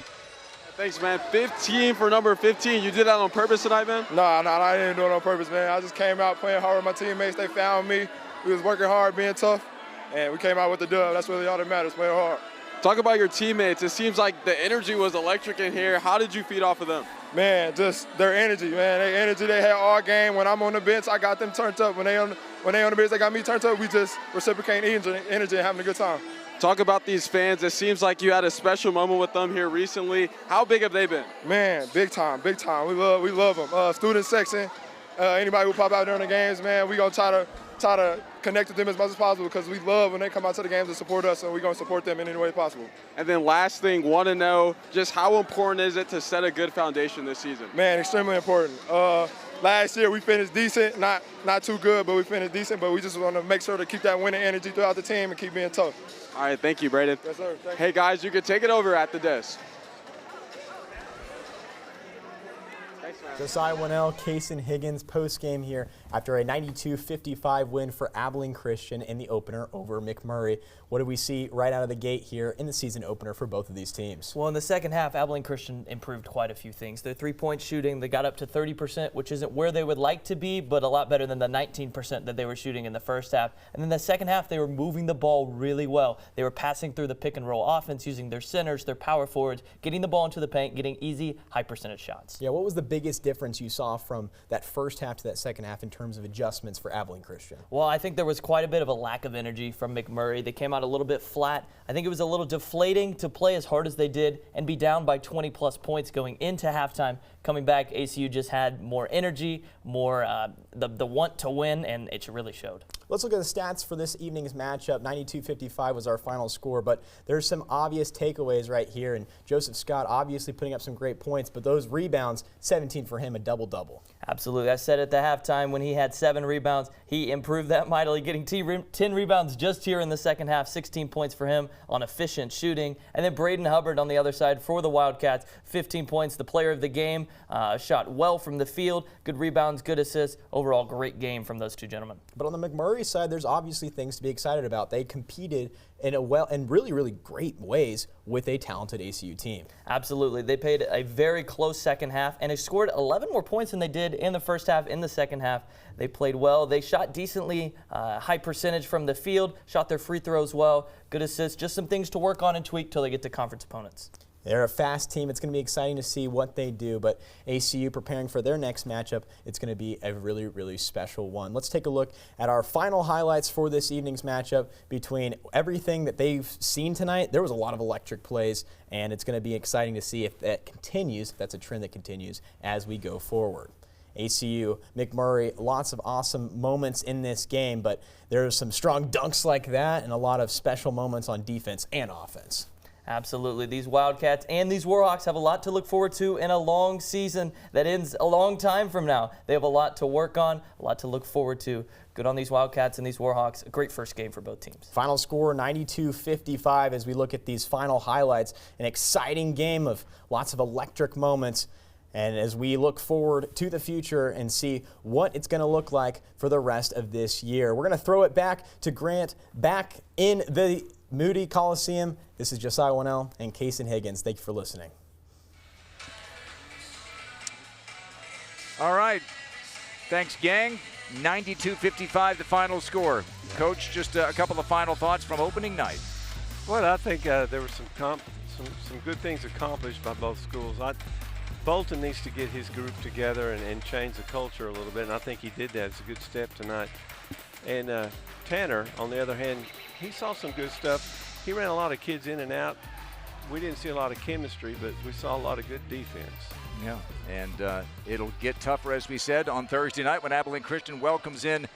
Thanks, man. 15 for number 15. You did that on purpose tonight, man? No, I didn't do it on purpose, man. I just came out playing hard with my teammates. They found me. We was working hard, being tough, and we came out with the dub. That's really all that matters, playing hard. Talk about your teammates. It seems like the energy was electric in here. How did you feed off of them? Man, just their energy, man. Their energy they had all game. When I'm on the bench, I got them turned up. When they on the bench, they got me turned up. We just reciprocating energy and having a good time. Talk about these fans. It seems like you had a special moment with them here recently. How big have they been? Man, big time, big time. We love them. Student section, anybody who pop out during the games, man, we gonna try to connect with them as much as possible because we love when they come out to the games to support us, and we're going to support them in any way possible. And then last thing, want to know just how important is it to set a good foundation this season? Man, extremely important. Last year we finished decent, not too good, but we finished decent, but we just want to make sure to keep that winning energy throughout the team and keep being tough. All right, thank you, Braden. Yes, sir. Thank you. Hey, guys, you can take it over at the desk. Josiah Winnell, Kaysen Higgins post-game here after a 92-55 win for Abilene Christian in the opener over McMurry. What did we see right out of the gate here in the season opener for both of these teams? Well, in the second half, Abilene Christian improved quite a few things. Their three-point shooting, they got up to 30%, which isn't where they would like to be, but a lot better than the 19% that they were shooting in the first half. And then the second half, they were moving the ball really well. They were passing through the pick-and-roll offense, using their centers, their power forwards, getting the ball into the paint, getting easy, high-percentage shots. Yeah, what was the biggest biggest difference you saw from that first half to that second half in terms of adjustments for Abilene Christian? Well, I think there was quite a bit of a lack of energy from Mcmurry. They came out a little bit flat. I think it was a little deflating to play as hard as they did and be down by 20-plus points going into halftime. Coming back, ACU just had more energy, more the want to win, and it really showed. Let's look at the stats for this evening's matchup. 92-55 was our final score, but there's some obvious takeaways right here. And Joseph Scott obviously putting up some great points, but those rebounds, 17 for him, a double-double. Absolutely. I said at the halftime when he had 7 rebounds, he improved that mightily, getting 10 rebounds just here in the second half, 16 points for him on efficient shooting. And then Braden Hubbard on the other side for the Wildcats, 15 points, the player of the game, shot well from the field, good rebounds, good assists, overall great game from those two gentlemen. But on the Mcmurry side, there's obviously things to be excited about. They competed in really great ways with a talented ACU team. Absolutely. They played a very close second half, and they scored 11 more points than they did in the first half. In the second half, they played well. They shot decently, high percentage from the field, shot their free throws well, good assists, just some things to work on and tweak till they get to conference opponents. They're a fast team. It's going to be exciting to see what they do, but ACU preparing for their next matchup, it's going to be a really special one. Let's take a look at our final highlights for this evening's matchup. Between everything that they've seen tonight, there was a lot of electric plays, and it's going to be exciting to see if that continues, if that's a trend that continues as we go forward. ACU, Mcmurry, lots of awesome moments in this game, but there's some strong dunks like that and a lot of special moments on defense and offense. Absolutely. These Wildcats and these Warhawks have a lot to look forward to in a long season that ends a long time from now. They have a lot to work on, a lot to look forward to. Good on these Wildcats and these Warhawks. A great first game for both teams. Final score 92-55 as we look at these final highlights. An exciting game of lots of electric moments. And as we look forward to the future and see what it's going to look like for the rest of this year. We're going to throw it back to Grant, back in the Moody Coliseum. This is Josiah Winnell and Kason Higgins. Thank you for listening. All right. Thanks, gang. 92-55, the final score. Coach, just a couple of final thoughts from opening night. Well, I think there were some good things accomplished by both schools. Bolton needs to get his group together and change the culture a little bit, and I think he did that. It's a good step tonight. And Tanner, on the other hand, he saw some good stuff. He ran a lot of kids in and out. We didn't see a lot of chemistry, but we saw a lot of good defense. Yeah, and it'll get tougher, as we said, on Thursday night when Abilene Christian welcomes in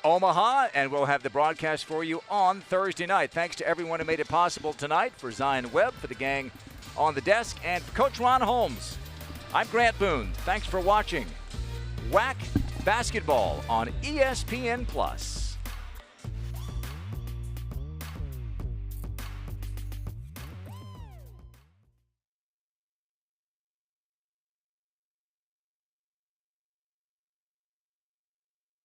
Omaha, and we'll have the broadcast for you on Thursday night. Thanks to everyone who made it possible tonight, for Zion Webb, for the gang on the desk, and for Coach Ron Holmes. I'm Grant Boone. Thanks for watching WAC Basketball on ESPN+.